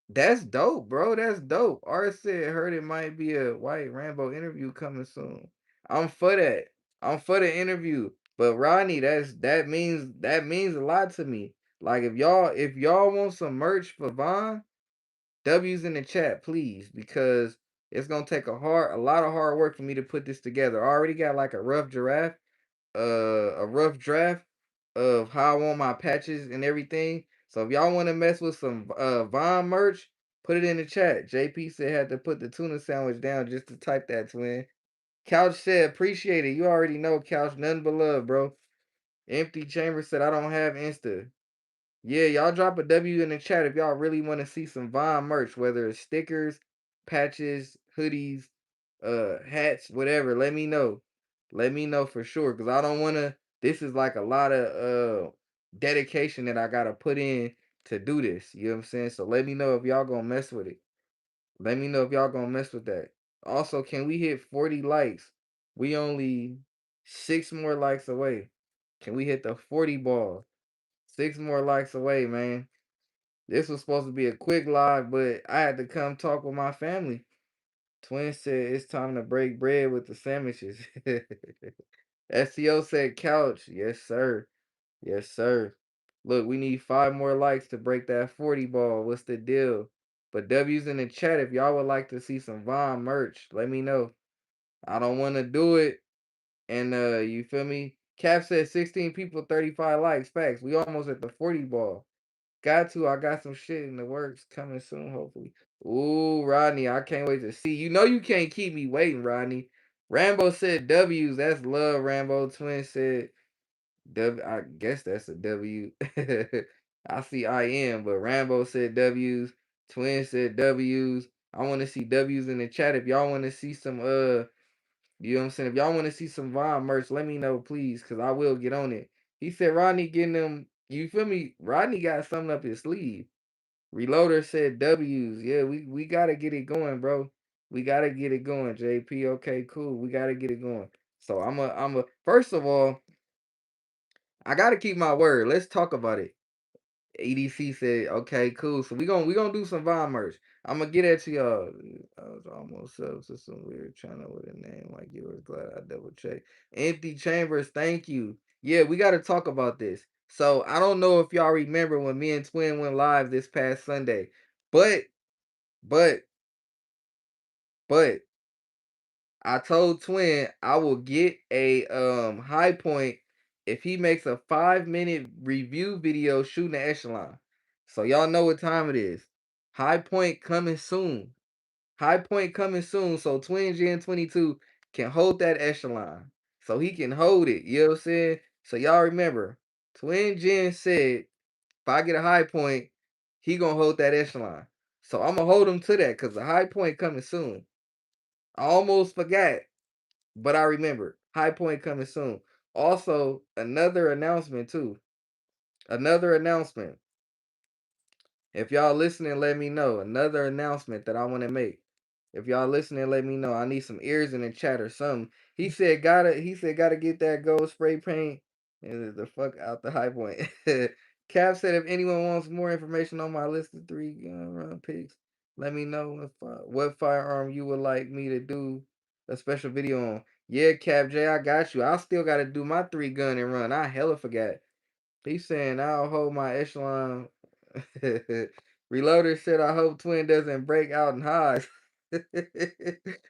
That's dope, bro. That's dope. Art said heard it might be a White Rambo interview coming soon. I'm for that. I'm for the interview. But Rodney, that means a lot to me. Like if y'all want some merch for Vaughn, W's in the chat, please, because it's gonna take a lot of hard work for me to put this together. I already got like a rough draft of how I want my patches and everything. So if y'all want to mess with some Vine merch, put it in the chat. JP said had to put the tuna sandwich down just to type that, twin. Couch said appreciate it. You already know, Couch, nothing but love, bro. Empty Chamber said I don't have Insta. Yeah, y'all drop a W in the chat if y'all really want to see some Vine merch, whether it's stickers, patches, hoodies, hats, whatever. Let me know. Let me know for sure. Cause I don't wanna this is like a lot of dedication that I gotta put in to do this. You know what I'm saying? So let me know if y'all gonna mess with it. Let me know if y'all gonna mess with that. Also, can we hit 40 likes? We only 6 more likes away. Can we hit the 40 ball? 6 more likes away, man. This was supposed to be a quick live, but I had to come talk with my family. Twin said it's time to break bread with the sandwiches. SEO said couch. Yes, sir. Yes, sir. Look, we need 5 more likes to break that 40 ball. What's the deal? But W's in the chat if y'all would like to see some Von merch. Let me know. I don't want to do it. And you feel me? Cap said 16 people, 35 likes. Facts. We almost at the 40 ball. Got to. I got some shit in the works coming soon, hopefully. Ooh, Rodney, I can't wait to see. You know you can't keep me waiting, Rodney. Rambo said W's. That's love, Rambo. Twin said I guess that's a W. I see I am, but Rambo said W's. Twin said W's. I want to see W's in the chat. If y'all want to see some you know what I'm saying? If y'all want to see some Vine merch, let me know, please, because I will get on it. He said Rodney getting them, you feel me? Rodney got something up his sleeve. Reloader said W's. Yeah, we gotta get it going, bro. We gotta get it going, JP. Okay, cool. We gotta get it going. So I'm a first of all, I gotta keep my word. Let's talk about it. EDC said, okay, cool. So we gonna do some Vine merch. I'm gonna get at to y'all. I was almost up to some weird channel with a name like yours. Glad I double checked. Empty Chambers, thank you. Yeah, we gotta talk about this. So I don't know if y'all remember when me and Twin went live this past Sunday, but but but I told Twin I will get a high point if he makes a 5-minute review video shooting the echelon. So y'all know what time it is. High point coming soon. High point coming soon. So Twin Gen 22 can hold that echelon. So he can hold it. You know what I'm saying? So y'all remember, Twin Gen said if I get a high point, he gonna hold that echelon. So I'm gonna hold him to that because the high point coming soon. I almost forgot. But I remember High Point coming soon. Also, another announcement too. Another announcement. If y'all listening, let me know. Another announcement that I want to make. If y'all listening, let me know. I need some ears in the chat or something. He said gotta get that gold spray paint and the fuck out the High Point. Cap said if anyone wants more information on my list of 3 gun run picks, let me know what firearm you would like me to do a special video on. Yeah, Cap J, I got you. I still gotta do my 3 gun and run. I hella forgot. He's saying I'll hold my echelon. Reloader said I hope Twin doesn't break out in highs.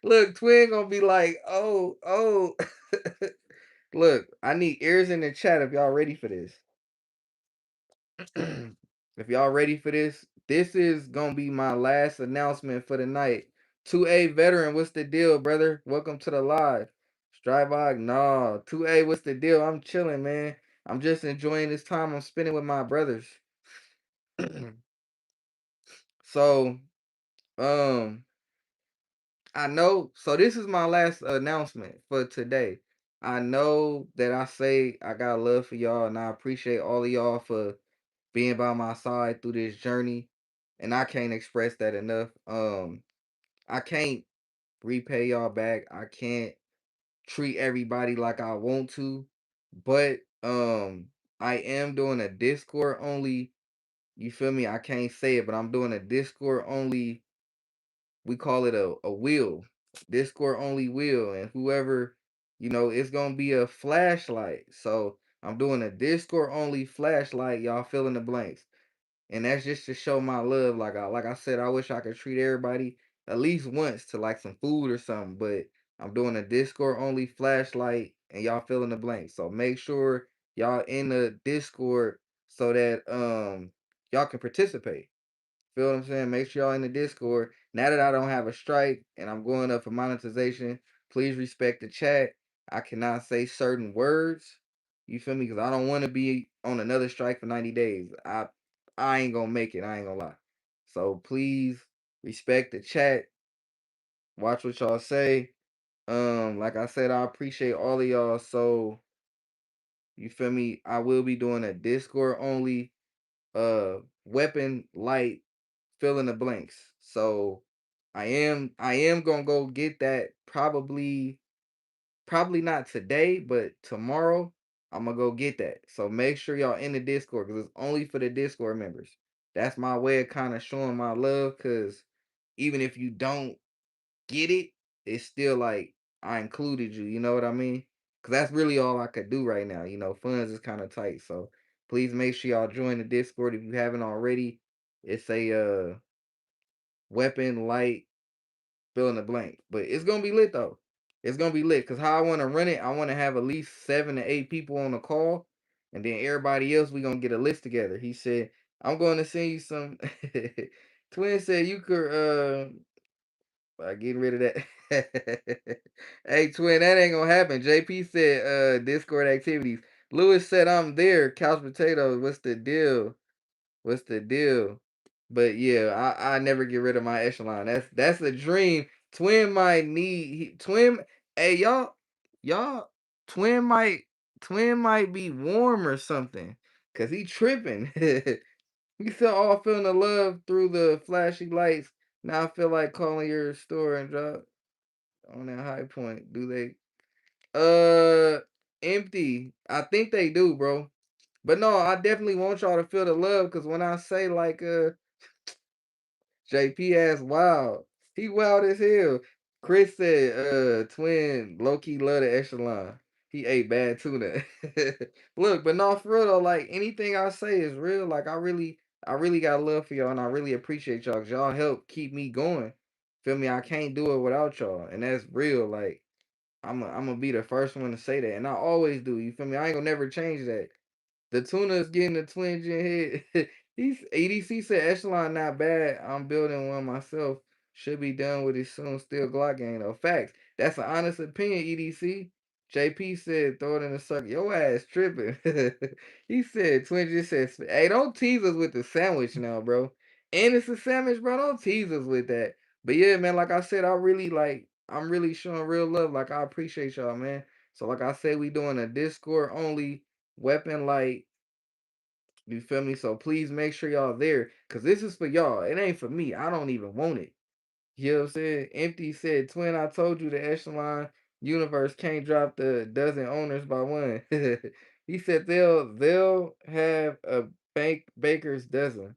Look, Twin gonna be like, oh. Look, I need ears in the chat if y'all ready for this. If y'all ready for this, this is gonna be my last announcement for the night. 2A veteran, what's the deal, brother? Welcome to the live. Strivog, nah. 2A, what's the deal? I'm chilling, man. I'm just enjoying this time I'm spending with my brothers. So, um, I know. So this is my last announcement for today. I know that I say I got love for y'all, and I appreciate all of y'all for being by my side through this journey. And I can't express that enough. I can't repay y'all back. I can't treat everybody like I want to, but I am doing a Discord only. You feel me? I can't say it, but I'm doing a Discord only. We call it a wheel, Discord only wheel, and whoever, it's gonna be a flashlight. So I'm doing a Discord only flashlight. Y'all fill in the blanks. And that's just to show my love. Like I said, I wish I could treat everybody at least once to like some food or something. But I'm doing a Discord only flashlight, and y'all fill in the blank. So make sure y'all in the Discord so that y'all can participate. Feel what I'm saying? Make sure y'all in the Discord. Now that I don't have a strike and I'm going up for monetization, please respect the chat. I cannot say certain words. You feel me? Because I don't want to be on another strike for 90 days. I ain't gonna make it. I ain't gonna lie. So please respect the chat. Watch what y'all say. Like I said, I appreciate all of y'all. So You feel me? I will be doing a Discord only weapon light fill in the blanks. So I am gonna go get that probably not today, but tomorrow I'm gonna go get that. So make sure y'all in the Discord because it's only for the Discord members. That's my way of kind of showing my love because even if you don't get it, it's still like I included you. You know what I mean? Because that's really all I could do right now. Funds is kind of tight. So please make sure y'all join the Discord if you haven't already. It's a weapon light fill in the blank. But it's gonna be lit though. It's gonna be lit because how I want to run it, I want to have at least 7 to 8 people on the call, and then everybody else we gonna get a list together. He said, "I'm going to send you some." Twin said you could by getting rid of that. Hey, twin, that ain't gonna happen. JP said, Discord activities. Lewis said, I'm there. Couch potatoes. What's the deal? What's the deal? But yeah, I never get rid of my echelon. That's a dream. Twin might twin. Hey, y'all, twin might twin might be warm or something. Cause he tripping. You feel all feeling the love through the flashy lights. Now I feel like calling your store and drop on that high point. Do they? Empty. I think they do, bro. But no, I definitely want y'all to feel the love because when I say like JP ass wild. He wild as hell. Chris said, twin low key love the echelon. He ate bad tuna. Look, but no, for real though, like anything I say is real. Like I really got love for y'all and I really appreciate y'all because y'all help keep me going. Feel me? I can't do it without y'all. And that's real. Like I'm gonna be the first one to say that. And I always do. You feel me? I ain't gonna never change that. The tuna is getting the twinge in head. He's EDC said echelon not bad. I'm building one myself. Should be done with it soon. Still Glock gang though. Facts. That's an honest opinion, EDC. JP said throw it in the circle. Your ass tripping. He said twin just said hey, don't tease us with the sandwich now, bro. And it's a sandwich, bro. Don't tease us with that. But yeah, man, like I said, I'm really showing real love. Like I appreciate y'all, man. So like I said, we doing a Discord only weapon light. You feel me? So please make sure y'all there. Cause this is for y'all. It ain't for me. I don't even want it. You know what I'm saying? Empty said, twin, I told you the echelon universe can't drop the dozen owners by one. He said they'll have a baker's dozen.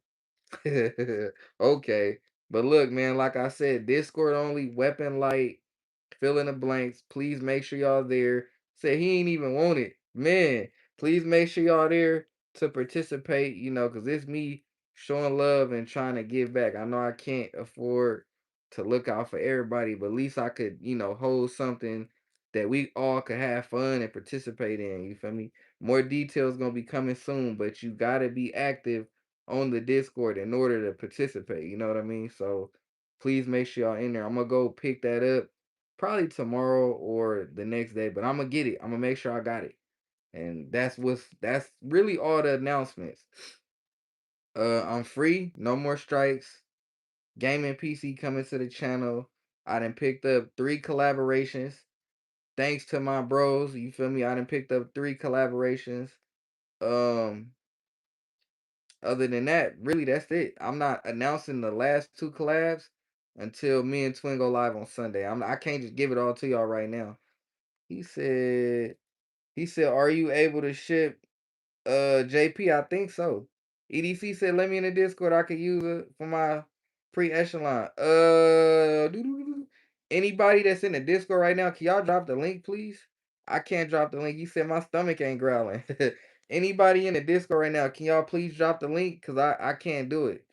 Okay. But look, man, like I said, Discord only, weapon light, fill in the blanks. Please make sure y'all there. Said he ain't even want it. Man, please make sure y'all there to participate, because it's me showing love and trying to give back. I know I can't afford to look out for everybody, but at least I could, hold something that we all could have fun and participate in. You feel me? More details gonna be coming soon, but you gotta be active on the Discord in order to participate. You know what I mean? So please make sure y'all in there. I'm gonna go pick that up probably tomorrow or the next day, but I'm gonna get it. I'm gonna make sure I got it. And that's really all the announcements. I'm free, no more strikes. Gaming PC coming to the channel. I done picked up 3 collaborations. Thanks to my bros, you feel me? I done picked up 3 collaborations. Um, Other than that, really that's it. I'm not announcing the last 2 collabs until me and Twin go live on Sunday. I can't just give it all to y'all right now. He said he said, "Are you able to ship JP? I think so." EDC said, "Let me in the Discord. I could use it for my pre-echelon." Anybody that's in the Discord right now, can y'all drop the link, please? I can't drop the link. You said my stomach ain't growling. Anybody in the Discord right now, can y'all please drop the link? Cause I can't do it.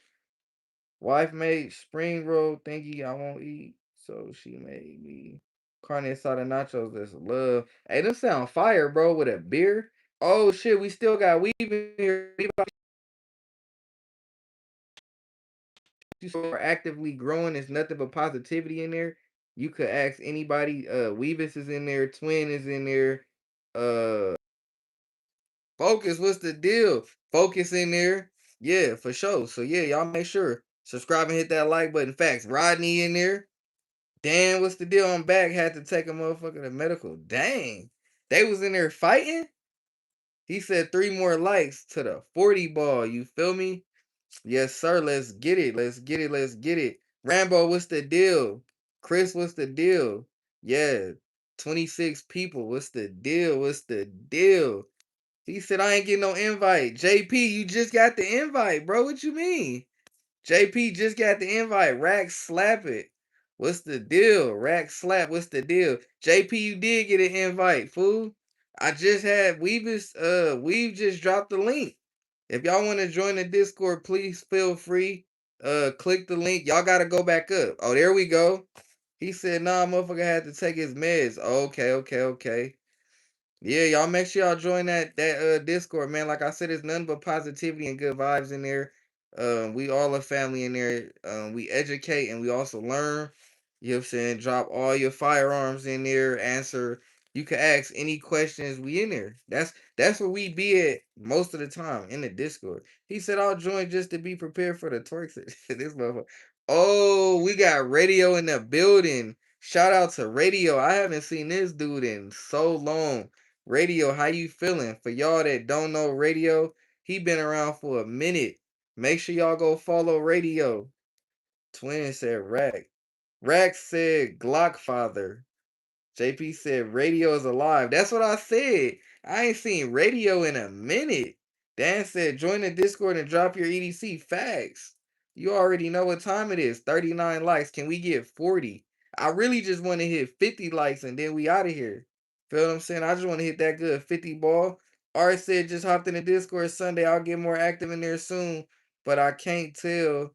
Wife made spring roll thingy I won't eat, so she made me carne asada nachos. That's love. Hey, them sound fire, bro. With a beer. Oh shit, we still got weave in here. You are actively growing. There's nothing but positivity in there. You could ask anybody. Weavis is in there. Twin is in there. Uh, Focus, what's the deal? Focus in there. Yeah, for sure. So yeah, y'all make sure subscribe and hit that like button. Facts. Rodney in there. Dan, what's the deal? I'm back. Had to take a motherfucker to medical. Dang. They was in there fighting? He said 3 more likes to the 40 ball. You feel me? Yes, sir. Let's get it. Let's get it. Let's get it. Rambo, what's the deal? Chris, what's the deal? Yeah. 26 people. What's the deal? What's the deal? He said, I ain't getting no invite. JP, you just got the invite, bro. What you mean? JP just got the invite. Rack slap it. What's the deal? Rack slap. What's the deal? JP, you did get an invite, fool. I just had Weave just dropped the link. If y'all want to join the Discord, please feel free. Click the link. Y'all gotta go back up. Oh, there we go. He said, nah, motherfucker had to take his meds. Okay, okay, okay. Yeah, y'all make sure y'all join that Discord, man. Like I said, it's nothing but positivity and good vibes in there. We all a family in there. We educate and we also learn. You know what I'm saying? Drop all your firearms in there. Answer. You can ask any questions. We in there. That's where we be at most of the time in the Discord. He said I'll join just to be prepared for the twerks. This motherfucker. Oh, we got radio in the building. Shout out to Radio. I haven't seen this dude in so long. Radio, how you feeling? For y'all that don't know Radio, he been around for a minute. Make sure y'all go follow Radio. Twin said Rack. Rack said Glockfather. JP said Radio is alive. That's what I said. I ain't seen Radio in a minute. Dan said join the Discord and drop your EDC facts. You already know what time it is. 39 likes. Can we get 40? I really just want to hit 50 likes and then we out of here. Feel what I'm saying? I just want to hit that good 50 ball. Art said just hopped in the Discord Sunday. I'll get more active in there soon, but I can't tell.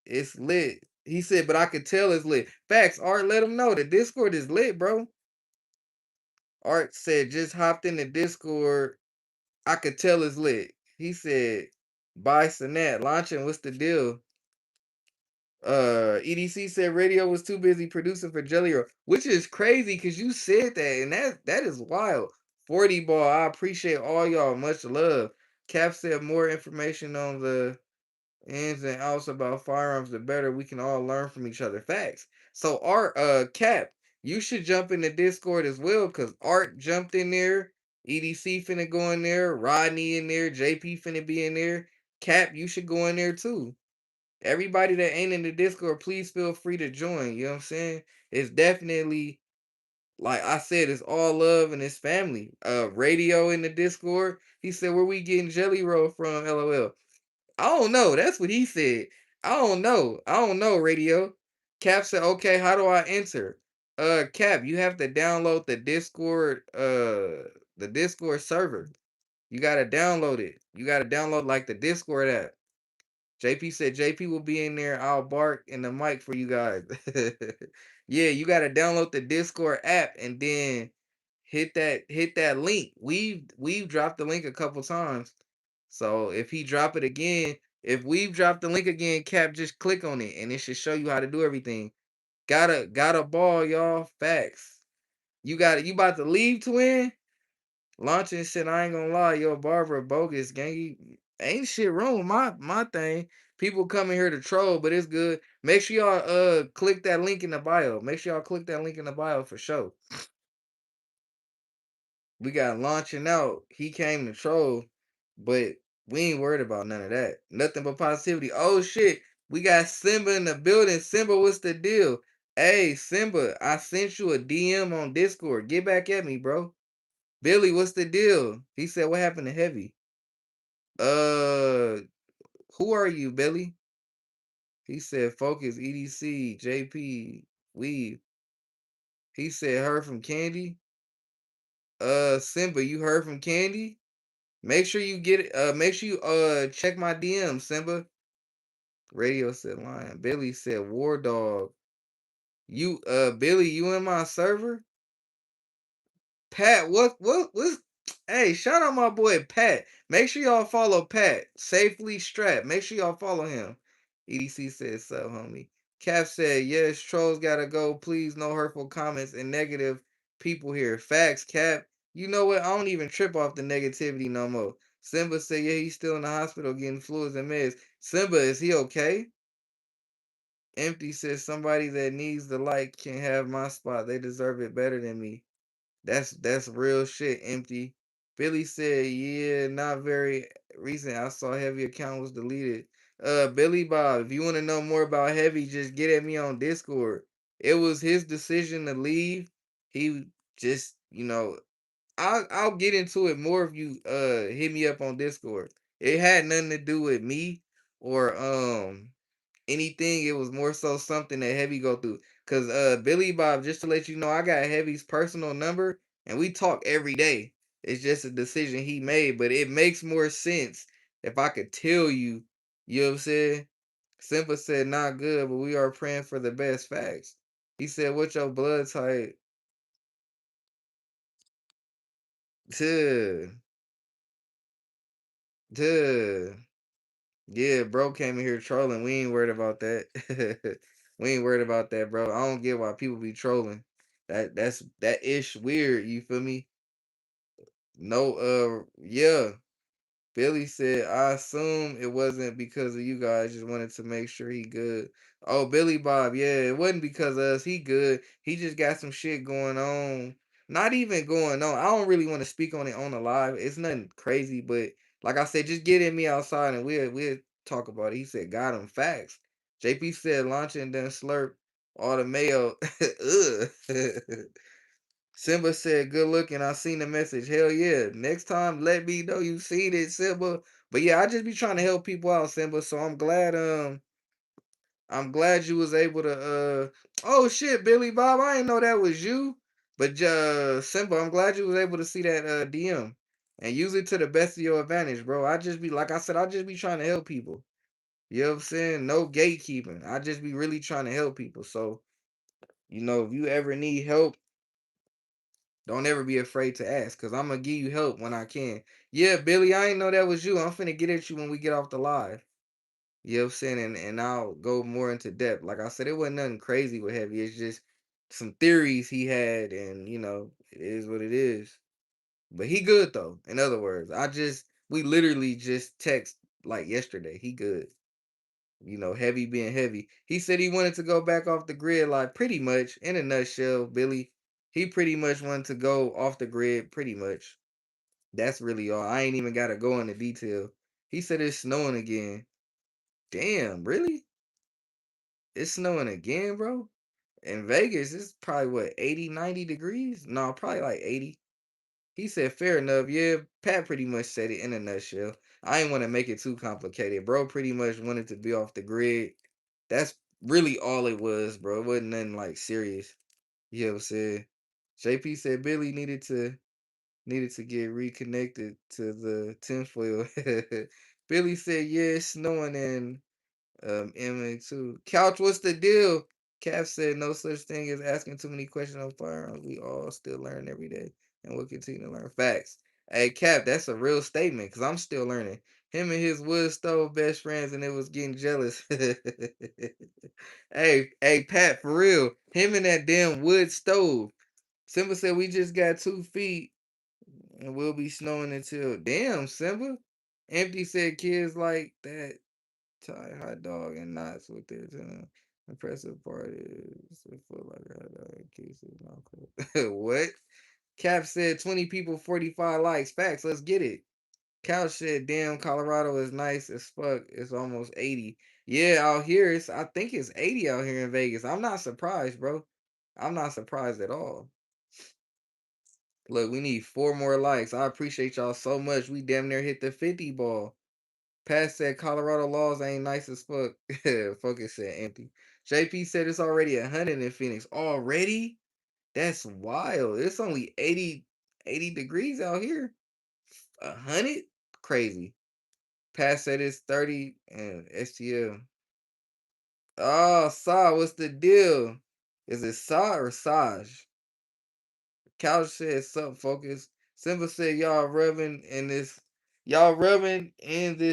It's lit. He said, but I could tell it's lit. Facts, Art, let him know the Discord is lit, bro. Art said just hopped in the Discord. I could tell it's lit. He said, bye Sinette. Launching, what's the deal? EDC said radio was too busy producing for Jelly Roll, which is crazy because you said that, and that is wild. 40 ball, I appreciate all y'all. Much love. Cap said more information on the ins and outs about firearms, the better we can all learn from each other. Facts. So Art, Cap, you should jump in the Discord as well, cause Art jumped in there. EDC finna go in there. Rodney in there. JP finna be in there. Cap, you should go in there too. Everybody that ain't in the Discord, please feel free to join. You know what I'm saying? It's definitely like I said, it's all love and it's family. Radio in the Discord. He said, where we getting Jelly Roll from? LOL. I don't know. That's what he said. I don't know. I don't know, Radio. Cap said, okay, how do I enter? Cap, you have to download the Discord server. You gotta download it. You gotta download like the Discord app. JP said JP will be in there. I'll bark in the mic for you guys. Yeah, you gotta download the Discord app and then hit that link. We've dropped the link a couple times. So if he drop it again, if we've dropped the link again, Cap, just click on it and it should show you how to do everything. Got a ball, y'all. Facts. You got it. You about to leave, twin? Launching shit, I ain't gonna lie, yo, Barbara bogus, gang. Ain't shit wrong with my thing. People coming here to troll, but it's good. Make sure y'all click that link in the bio. Make sure y'all click that link in the bio for sure. We got launching out. He came to troll, but we ain't worried about none of that. Nothing but positivity. Oh shit. We got Simba in the building. Simba, what's the deal? Hey, Simba, I sent you a DM on Discord. Get back at me, bro. Billy, what's the deal? He said, what happened to Heavy? Uh, who are you, Billy? He said, Focus, EDC, JP, Weave. He said, heard from Candy. Simba, you heard from Candy? Make sure you get it. Make sure you check my DM, Simba. Radio said Lion. Billy said War Dog. You Billy, you in my server? Pat, what's hey, shout out my boy Pat. Make sure y'all follow Pat. Safely strapped. Make sure y'all follow him. EDC said so, homie. Cap said, yes, trolls gotta go. Please, no hurtful comments and negative people here. Facts, Cap. You know what? I don't even trip off the negativity no more. Simba said, yeah, he's still in the hospital getting fluids and meds. Simba, is he okay? Empty says somebody that needs the light can have my spot. They deserve it better than me. That's real shit, Empty. Billy said, yeah, not very recent. I saw Heavy account was deleted. Billy Bob, if you want to know more about Heavy, just get at me on Discord. It was his decision to leave. He just, I'll get into it more if you hit me up on Discord. It had nothing to do with me or anything. It was more so something that Heavy go through. Cause Billy Bob, just to let you know, I got Heavy's personal number and we talk every day. It's just a decision he made, but it makes more sense if I could tell you. You know what I'm saying? Simba said not good, but we are praying for the best. Facts. He said, "What's your blood type?" Tuh, tuh. Yeah, bro came in here trolling. We ain't worried about that. We ain't worried about that, bro. I don't get why people be trolling. That ish weird. You feel me? No, yeah. Billy said, I assume it wasn't because of you guys. Just wanted to make sure he good. Oh, Billy Bob, yeah, it wasn't because of us. He good. He just got some shit going on. Not even going on. I don't really want to speak on it on the live. It's nothing crazy, but like I said, just get in me outside and we'll talk about it. He said, got him facts. JP said, launch and then slurp all the mayo. Ugh. Simba said, "Good looking." I seen the message. Hell yeah. Next time, let me know you seen it, Simba. But yeah, I just be trying to help people out, Simba. So I'm glad you was able to oh shit, Billy Bob, I didn't know that was you. But Simba, I'm glad you was able to see that DM and use it to the best of your advantage, bro. I just be like I said, I just be trying to help people. You know what I'm saying? No gatekeeping. I just be really trying to help people. So, if you ever need help, don't ever be afraid to ask, cause I'm gonna give you help when I can. Yeah, Billy, I ain't know that was you. I'm finna get at you when we get off the live. You know what I'm saying? And I'll go more into depth. Like I said, it wasn't nothing crazy with Heavy. It's just some theories he had, and it is what it is. But he good though. In other words, we literally just text like yesterday. He good. Heavy being heavy. He said he wanted to go back off the grid, like pretty much in a nutshell, Billy. He pretty much wanted to go off the grid, pretty much. That's really all. I ain't even gotta go into detail. He said it's snowing again. Damn, really? It's snowing again, bro? In Vegas, it's probably what, 80, 90 degrees? No, probably like 80. He said, fair enough. Yeah, Pat pretty much said it in a nutshell. I ain't want to make it too complicated. Bro pretty much wanted to be off the grid. That's really all it was, bro. It wasn't nothing like serious. You know what I'm saying? JP said Billy needed to get reconnected to the tinfoil. Billy said, yeah, it's snowing in MA too. Couch, what's the deal? Cap said no such thing as asking too many questions on firearms. We all still learn every day and we'll continue to learn facts. Hey Cap, that's a real statement because I'm still learning. Him and his wood stove best friends and it was getting jealous. Hey Pat, for real. Him and that damn wood stove. Simba said we just got 2 feet and we'll be snowing until damn Simba. Empty said kids like that tie hot dog and knots with it. Impressive part is it feel like a hot dog in case it's not cool. What? Cap said 20 people, 45 likes. Facts, let's get it. Couch said, damn, Colorado is nice as fuck. It's almost 80. Yeah, out here, I think it's 80 out here in Vegas. I'm not surprised, bro. I'm not surprised at all. Look, we need 4 more likes. I appreciate y'all so much. We damn near hit the 50 ball. Pat said Colorado laws ain't nice as fuck. Focus said empty. JP said it's already 100 in Phoenix. Already? That's wild. It's only 80 degrees out here. 100? Crazy. Pat said it's 30 and STL. Oh, Sa, what's the deal? Is it Sa or Saj? Couch said sup focus. Simba said y'all rubbing in this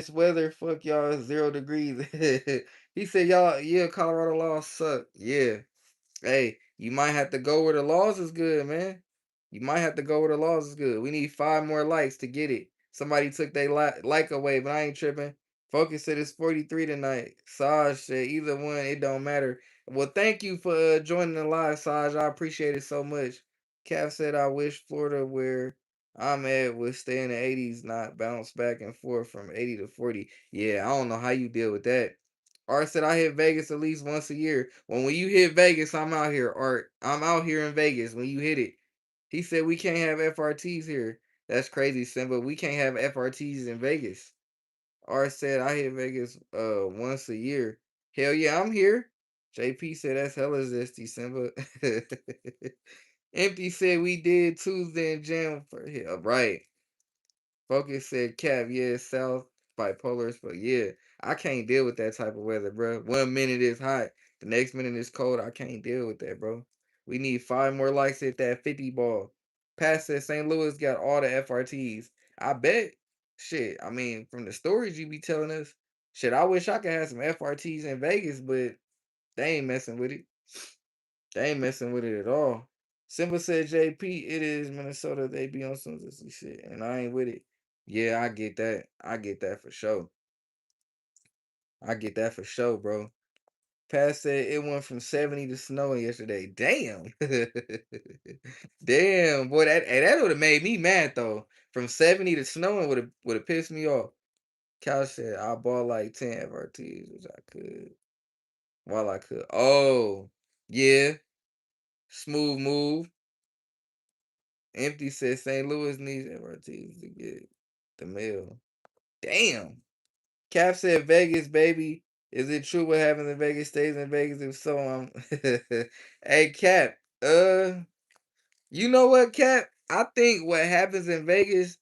weather. Fuck y'all 0 degrees. He said y'all yeah, Colorado laws suck. Yeah. Hey, you might have to go where the laws is good, man. You might have to go where the laws is good. We need 5 more likes to get it. Somebody took their like away, but I ain't tripping. Focus said it's 43 tonight. Saj said either one, it don't matter. Well, thank you for joining the live, Saj. I appreciate it so much. Cap said I wish Florida where I'm at would stay in the 80s, not bounce back and forth from 80 to 40. Yeah, I don't know how you deal with that. Art said I hit Vegas at least once a year. When you hit Vegas, I'm out here, Art. I'm out here in Vegas when you hit it. He said we can't have FRTs here. That's crazy, Simba. We can't have FRTs in Vegas. Art said I hit Vegas once a year. Hell yeah, I'm here. JP said that's hella zesty, Simba. Empty said we did Tuesday in jam for yeah, right. Focus said Cap, yeah, South bipolar, but yeah, I can't deal with that type of weather, bro. 1 minute is hot, the next minute is cold. I can't deal with that, bro. We need 5 more likes at that 50 ball. Pat said St. Louis got all the FRTs. I bet. Shit, I mean, from the stories you be telling us, shit, I wish I could have some FRTs in Vegas, but they ain't messing with it. They ain't messing with it at all. Simba said JP, it is Minnesota. They be on some this shit, and I ain't with it. Yeah, I get that. I get that for sure. I get that for sure, bro. Pat said it went from 70 to snowing yesterday. Damn. Damn, boy, that would have made me mad though. From 70 to snowing would have pissed me off. Cal said I bought like 10 FRTs, which I could. While I could. Oh, yeah. Smooth move. Empty said St. Louis needs MRTs to get the mail. Damn. Cap said Vegas, baby. Is it true what happens in Vegas stays in Vegas? If so, I'm Hey Cap, you know what, Cap? I think what happens in Vegas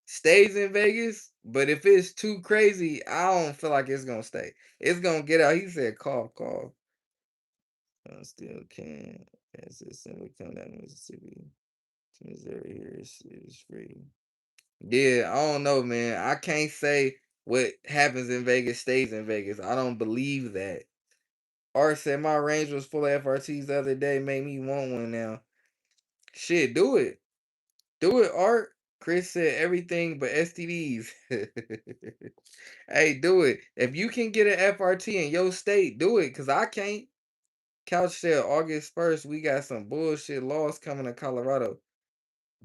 stays in Vegas, but if it's too crazy, I don't feel like it's gonna stay. It's gonna get out. He said, call. I still can. As a simple come down to Mississippi. Missouri here is free. Yeah, I don't know, man. I can't say what happens in Vegas stays in Vegas. I don't believe that. Art said my range was full of FRTs the other day, made me want one now. Shit, do it. Do it, Art. Chris said everything but STDs. Hey, do it. If you can get an FRT in your state, do it, because I can't. Couch said August 1st, we got some bullshit laws coming to Colorado.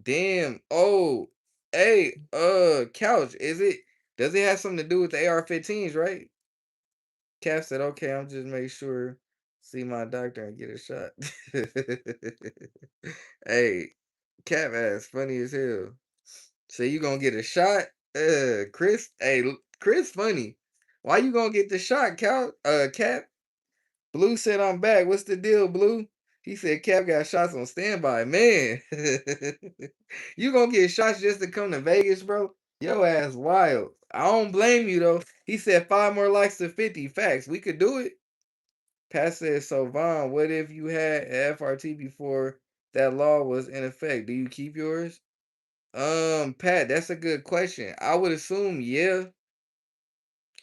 Damn. Oh, hey, Couch, does it have something to do with the AR-15s, right? Cap said, okay, I'm just make sure, see my doctor and get a shot. Hey, Cap ass funny as hell. So you gonna get a shot? Chris, hey, Chris funny. Why you gonna get the shot, Cap? Blue said I'm back. What's the deal, Blue? He said Cap got shots on standby. Man, you gonna get shots just to come to Vegas, bro? Yo ass wild. I don't blame you though. He said 5 more likes to 50. Facts. We could do it. Pat said, so Vaughn, what if you had an FRT before that law was in effect? Do you keep yours? Pat, that's a good question. I would assume, yeah.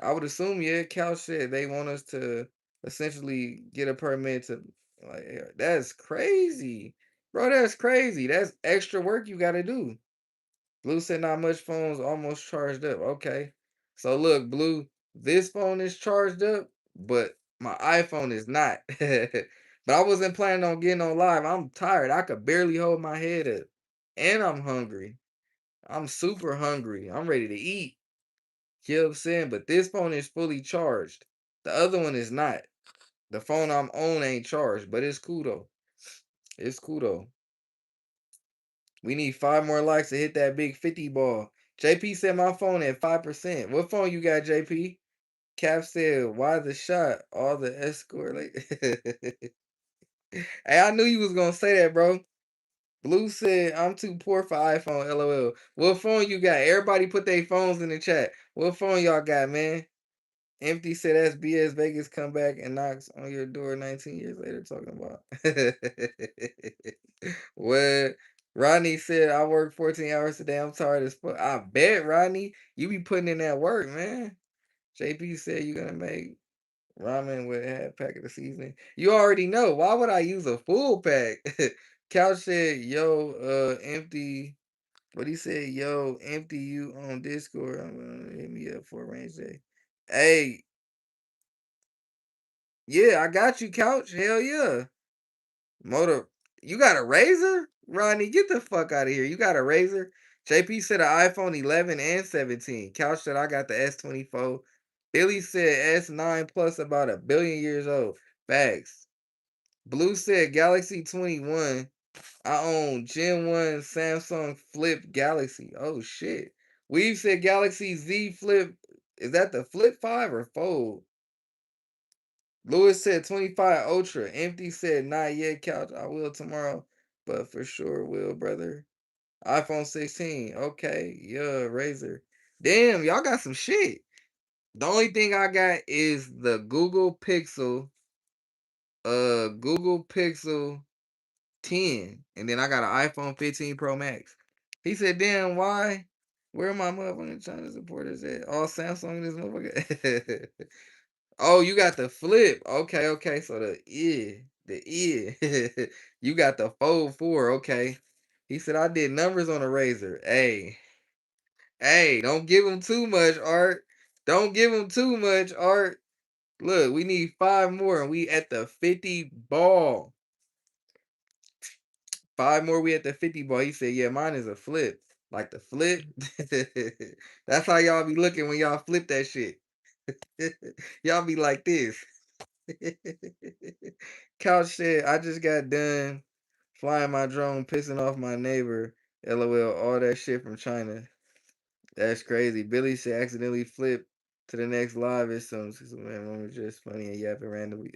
I would assume, yeah, Cal said they want us to essentially get a permit to like that's crazy. Bro, that's crazy. That's extra work you gotta do. Blue said not much phones almost charged up. Okay. So look, Blue, this phone is charged up, but my iPhone is not. But I wasn't planning on getting on live. I'm tired. I could barely hold my head up. And I'm hungry. I'm super hungry. I'm ready to eat. You know what I'm saying? But this phone is fully charged. The other one is not. The phone I'm on ain't charged, but it's cool though. It's cool though. We need 5 more likes to hit that big 50 ball. JP said my phone at 5%. What phone you got, JP? Cap said, why the shot? All the escort. Like hey, I knew you was gonna say that, bro. Blue said, I'm too poor for iPhone, LOL. What phone you got? Everybody put their phones in the chat. What phone y'all got, man? Empty said that's BS. Vegas come back and knocks on your door 19 years later talking about. What? Rodney said, I work 14 hours a day. I'm tired as fuck. I bet, Rodney, you be putting in that work, man. JP said you're going to make ramen with half pack of the seasoning. You already know. Why would I use a full pack? Couch said, yo, empty. What he said, yo, empty you on Discord. I'm going to hit me up for a range day. Hey, yeah, I got you, Couch. Hell yeah. Motor, you got a razor? Ronnie, get the fuck out of here. You got a razor? JP said an iPhone 11 and 17. Couch said I got the S24. Billy said S9 plus about a billion years old. Facts. Blue said Galaxy 21. I own Gen 1 Samsung Flip Galaxy. Oh shit. We've said Galaxy Z Flip. Is that the Flip 5 or Fold? Lewis said 25 Ultra. Empty said not yet, Couch. I will tomorrow. But for sure will, brother. iPhone 16. Okay. Yeah, Razor. Damn, y'all got some shit. The only thing I got is the Google Pixel 10. And then I got an iPhone 15 Pro Max. He said, damn, why? Where my motherfucking China supporters at? All Samsung in this motherfucker. Oh, you got the flip. Okay, okay. So the you got the Fold 4. Okay. He said I did numbers on a razor. Hey, don't give him too much, Art. Don't give him too much, Art. Look, we need 5 more and we at the 50 ball. 5 more, we at the 50 ball. He said, yeah, mine is a flip. Like the flip. That's how y'all be looking when y'all flip that shit. Y'all be like this. Couch said, I just got done flying my drone, pissing off my neighbor. LOL, all that shit from China. That's crazy. Billy said accidentally flip to the next live or something. So, man, was just funny and yapping randomly.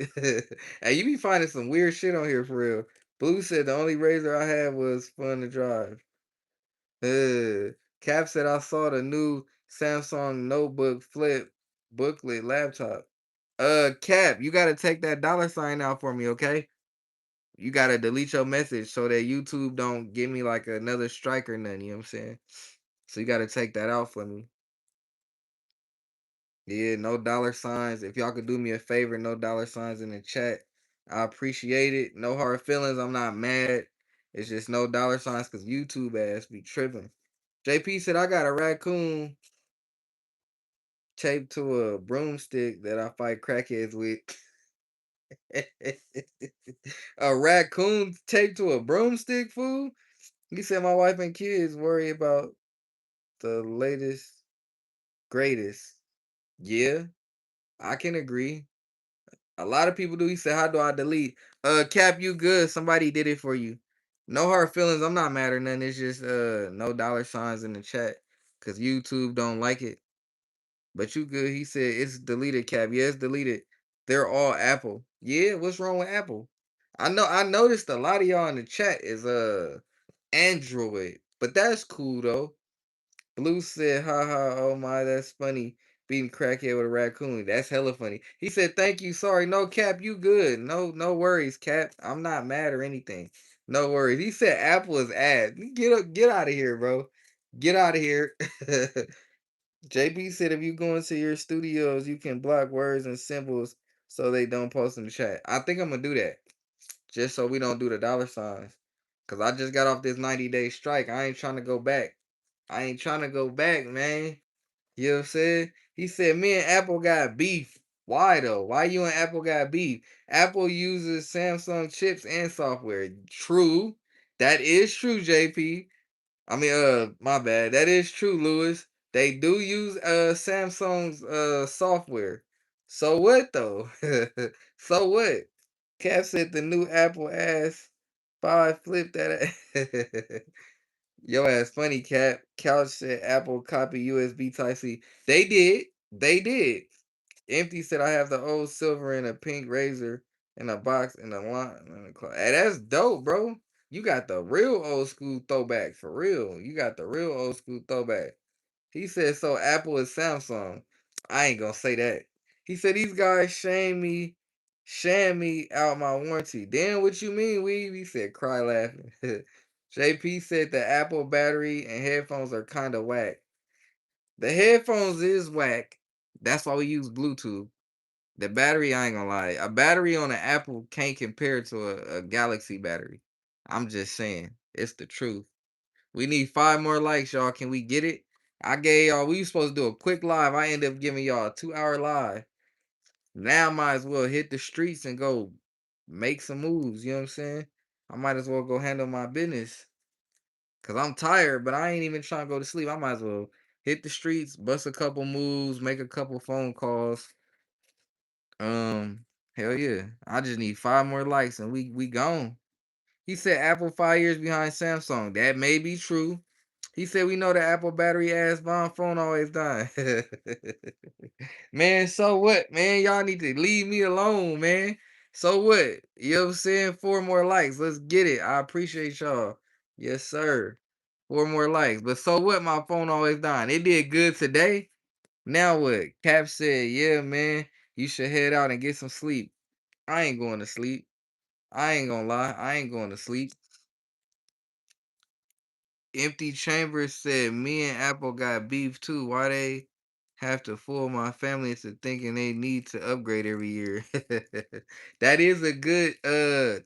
Hey, you be finding some weird shit on here for real. Blue said the only razor I had was fun to drive. Cap said I saw the new Samsung notebook flip booklet laptop. Cap, you gotta take that dollar sign out for me, okay? You gotta delete your message so that YouTube don't give me like another strike or nothing, you know what I'm saying? So you gotta take that out for me. Yeah, no dollar signs. If y'all could do me a favor, no dollar signs in the chat. I appreciate it. No hard feelings. I'm not mad. It's just no dollar signs because YouTube ass be tripping. JP said I got a raccoon taped to a broomstick that I fight crackheads with. A raccoon taped to a broomstick, fool? He said my wife and kids worry about the latest, greatest. Yeah, I can agree. A lot of people do. He said, how do I delete? Cap, you good. Somebody did it for you. No hard feelings. I'm not mad or nothing. It's just no dollar signs in the chat. Cause YouTube don't like it. But you good. He said it's deleted, Cap. Yeah, it's deleted. They're all Apple. Yeah, what's wrong with Apple? I noticed a lot of y'all in the chat is Android. But that's cool though. Blue said, ha ha, oh my, that's funny. Beating crackhead with a raccoon. That's hella funny. He said, thank you, sorry. No, Cap, you good. No worries, Cap. I'm not mad or anything. No worries. He said Apple is ass. Get out of here, bro. Get out of here. JB said if you go into your studios, you can block words and symbols so they don't post in the chat. I think I'm gonna do that. Just so we don't do the dollar signs. Cause I just got off this 90-day strike. I ain't trying to go back. I ain't trying to go back, man. You know what I'm saying? He said, me and Apple got beef. Why though? Why you and Apple got beef? Apple uses Samsung chips and software. True. That is true, JP. I mean, my bad. That is true, Lewis. They do use Samsung's software. So what though? So what? Cap said the new Apple ass 5 flip that. Yo ass funny, Cap. Couch said Apple copy USB Type C. They did. They did. Empty said I have the old silver and a pink razor in a box in a line in the closet. Hey, that's dope, bro. You got the real old school throwback for real. You got the real old school throwback. He said so Apple is Samsung. I ain't gonna say that. He said these guys sham me out my warranty. Damn, what you mean, Weave? He said cry laughing. JP said the Apple battery and headphones are kind of whack. The headphones is whack. That's why we use Bluetooth. The battery, I ain't gonna lie. A battery on an Apple can't compare to a Galaxy battery. I'm just saying. It's the truth. We need 5 more likes, y'all. Can we get it? I gave y'all, we was supposed to do a quick live. I ended up giving y'all a 2-hour live. Now I might as well hit the streets and go make some moves. You know what I'm saying? I might as well go handle my business. Cause I'm tired, but I ain't even trying to go to sleep. I might as well hit the streets, bust a couple moves, make a couple phone calls. Um, hell yeah. I just need 5 more likes and we gone. He said Apple 5 years behind Samsung. That may be true. He said we know the Apple battery ass bomb phone always dying. Man, so what, man? Y'all need to leave me alone, man. So what? You know what I'm saying? 4 more likes. Let's get it. I appreciate y'all. Yes, sir. 4 more likes. But so what? My phone always dying. It did good today. Now what? Cap said, yeah, man, you should head out and get some sleep. I ain't going to sleep. I ain't gonna lie. I ain't going to sleep. Empty Chambers said, me and Apple got beef too. Why they have to fool my family into thinking they need to upgrade every year? That is a good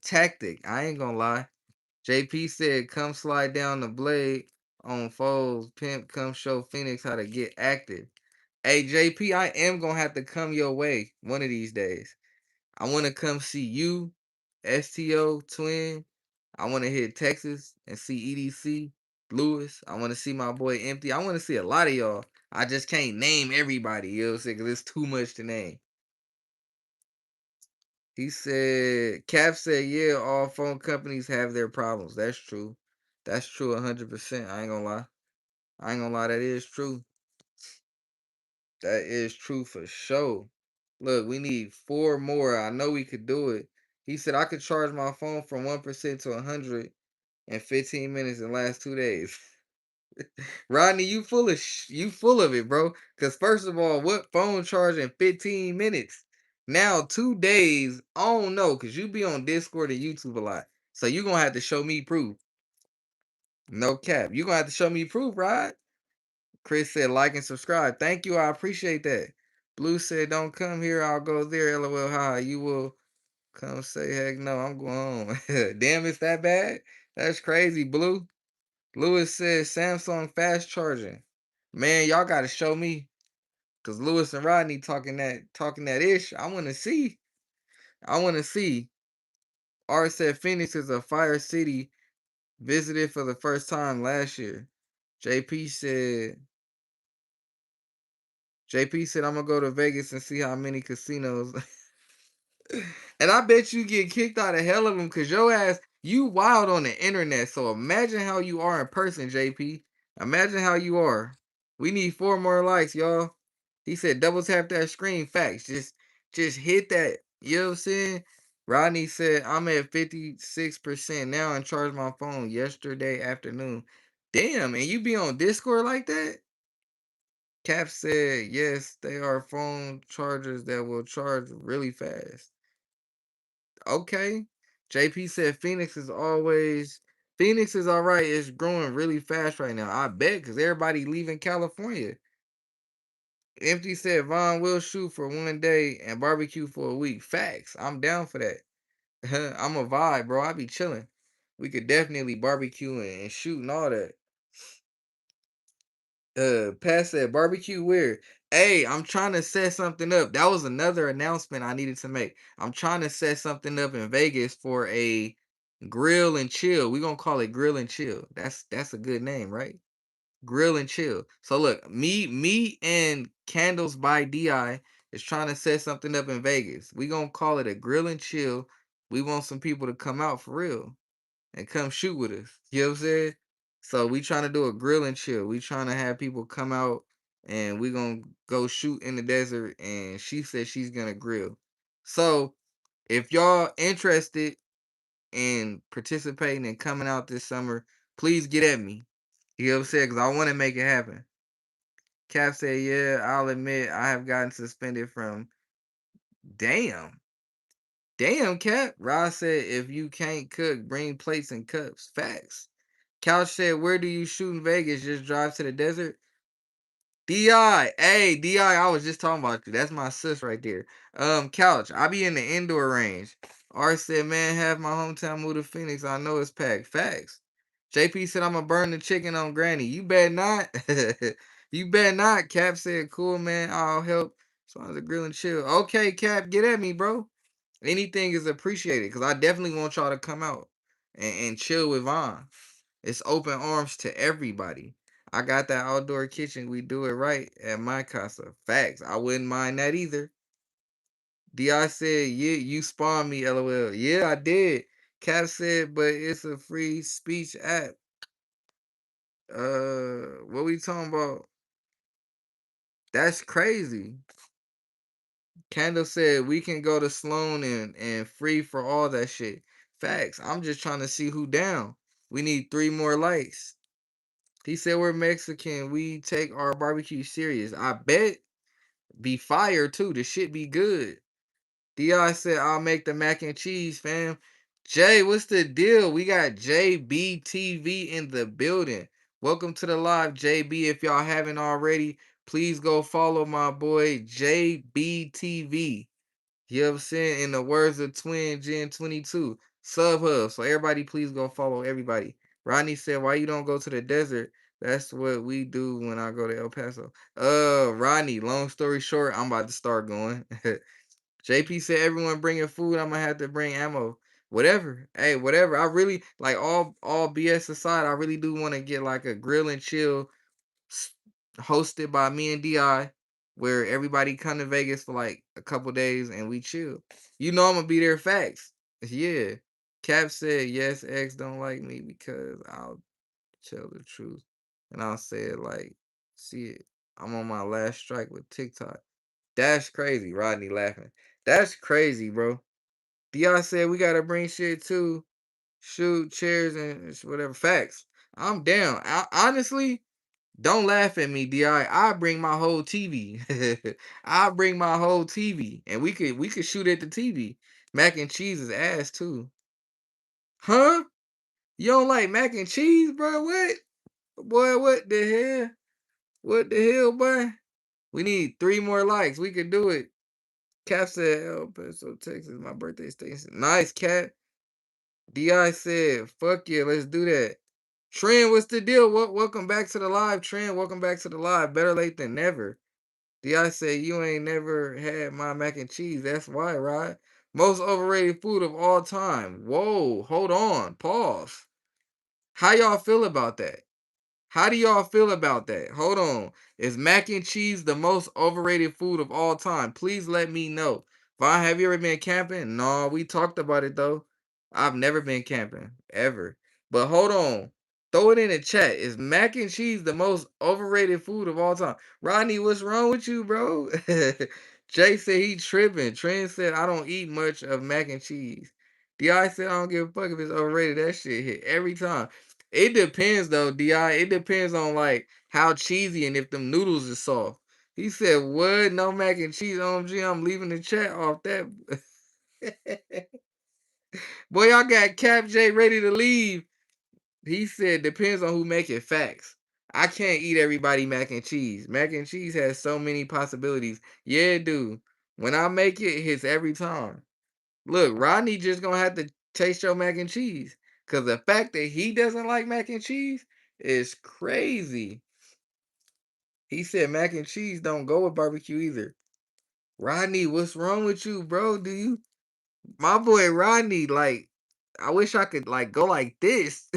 tactic. I ain't gonna lie. JP said, come slide down the blade on foes. Pimp, come show Phoenix how to get active. Hey JP, I am gonna have to come your way one of these days. I wanna come see you, STO, Twin. I want to hit Texas and see EDC, Lewis. I want to see my boy Empty. I want to see a lot of y'all. I just can't name everybody, you know what I'm saying? Because it's too much to name. He said, Cap said, yeah, all phone companies have their problems. That's true. That's true 100%. I ain't gonna lie. I ain't gonna lie. That is true. That is true for sure. Look, we need 4 more. I know we could do it. He said, I could charge my phone from 1% to 100 in 15 minutes in the last 2 days. Rodney, you full of it, bro. Cause first of all, what phone charge in 15 minutes? Now 2 days, I don't know, cause you be on Discord and YouTube a lot. So you gonna have to show me proof. No cap. You gonna have to show me proof, Rod. Chris said like and subscribe. Thank you. I appreciate that. Blue said, don't come here, I'll go there. LOL. Hi. You will come say heck no. I'm going home. Damn, it's that bad? That's crazy, Blue. Lewis says Samsung fast charging. Man, y'all gotta show me. Cause Lewis and Rodney talking that ish. I wanna see. I wanna see. R said Phoenix is a fire city. Visited for the first time last year. JP said JP said I'm gonna go to Vegas and see how many casinos. And I bet you get kicked out of hell of them because your ass, you wild on the internet. So imagine how you are in person, JP. Imagine how you are. We need 4 more likes, y'all. He said double tap that screen. Facts. Just hit that. You know what I'm saying? Rodney said I'm at 56% now and charged my phone yesterday afternoon. Damn, and you be on Discord like that? Cap said yes, they are phone chargers that will charge really fast. Okay. JP said Phoenix is all right. It's growing really fast right now. I bet because everybody leaving California. Empty said Vaughn will shoot for 1 day and barbecue for a week. Facts. I'm down for that. I'm a vibe, bro. I be chilling. We could definitely barbecue and shoot and all that. Pat said barbecue where? Hey, I'm trying to set something up. That was another announcement I needed to make. I'm trying to set something up in Vegas for a grill and chill. We gonna call it grill and chill. That's a good name, right? Grill and chill. So look, me and Candles by Di is trying to set something up in Vegas. We gonna call it a grill and chill. We want some people to come out for real and come shoot with us. You know what I'm saying? So we trying to do a grill and chill. We trying to have people come out and we gonna go shoot in the desert. And she said she's gonna grill. So if y'all interested in participating and coming out this summer, please get at me. You know what I'm saying? Because I want to make it happen. Cap said, yeah, I'll admit I have gotten suspended from. Damn. Damn, Cap. Ross said, if you can't cook, bring plates and cups. Facts. Couch said, where do you shoot in Vegas? Just drive to the desert? DI. Hey, DI, I was just talking about you. That's my sis right there. Couch, I be in the indoor range. R said, man, have my hometown move to Phoenix. I know it's packed. Facts. JP said, I'm going to burn the chicken on Granny. You bet not. You bet not. Cap said, cool, man. I'll help. So I was a grill and chill. Okay, Cap, get at me, bro. Anything is appreciated because I definitely want y'all to come out and chill with Vaughn. It's open arms to everybody. I got that outdoor kitchen. We do it right at my casa. Facts. I wouldn't mind that either. Di said, "Yeah, you spawned me." LOL. Yeah, I did. Cap said, "But it's a free speech app." What we talking about? That's crazy. Kendall said we can go to Sloan and free for all that shit. Facts. I'm just trying to see who down. We need 3 more likes. He said we're Mexican. We take our barbecue serious. I bet be fire too. The shit be good. Di said I'll make the mac and cheese, fam. Jay, what's the deal? We got JBTV in the building. Welcome to the live, JB. If y'all haven't already, please go follow my boy JBTV. You know what I'm saying? In the words of Twin Gen 22, Sub Hub. So everybody, please go follow everybody. Rodney said, "Why you don't go to the desert?" That's what we do when I go to El Paso. Rodney, long story short, I'm about to start going. JP said everyone bringing food. I'm gonna have to bring ammo. Whatever. Hey, whatever. I really like all BS aside, I really do want to get like a grill and chill hosted by me and Di, where everybody come to Vegas for like a couple days and we chill. You know I'm gonna be there. Facts. Yeah. Cap said yes. X don't like me because I'll tell the truth, and I'll say it like, see it. I'm on my last strike with TikTok. That's crazy. Rodney laughing. That's crazy, bro. Di said we gotta bring shit too. Shoot chairs and whatever. Facts. I'm down. Honestly, don't laugh at me, Di. I bring my whole TV. I bring my whole TV, and we could shoot at the TV. Mac and cheese is ass too. Huh? You don't like mac and cheese, bro? What? Boy, what the hell? What the hell, boy? We need 3 more likes. We could do it. Cap said, El Paso, Texas. My birthday station. Nice, Cap. Di said, fuck yeah, let's do that. Trent, what's the deal? Welcome back to the live, Trent. Welcome back to the live. Better late than never. Di said, you ain't never had my mac and cheese. That's why, right? Most overrated food of all time. Whoa, hold on. Pause. How y'all feel about that? How do y'all feel about that? Hold on. Is mac and cheese the most overrated food of all time? Please let me know. Vaughn, have you ever been camping? No, we talked about it though. I've never been camping, ever. But hold on. Throw it in the chat. Is mac and cheese the most overrated food of all time? Rodney, what's wrong with you, bro? Jay said he tripping. Trent said I don't eat much of mac and cheese. Di said I don't give a fuck if it's overrated. That shit hit every time. It depends though, Di. It depends on like how cheesy and if them noodles is soft. He said, "What? No mac and cheese, OMG. I'm leaving the chat off that." Boy, y'all got Cap J ready to leave. He said, "Depends on who make it." Facts. I can't eat everybody mac and cheese. Mac and cheese has so many possibilities. Yeah, dude. When I make it, it hits every time. Look, Rodney just gonna have to taste your mac and cheese. Cause the fact that he doesn't like mac and cheese is crazy. He said mac and cheese don't go with barbecue either. Rodney, what's wrong with you, bro? Do you my boy Rodney, like, I wish I could like go like this.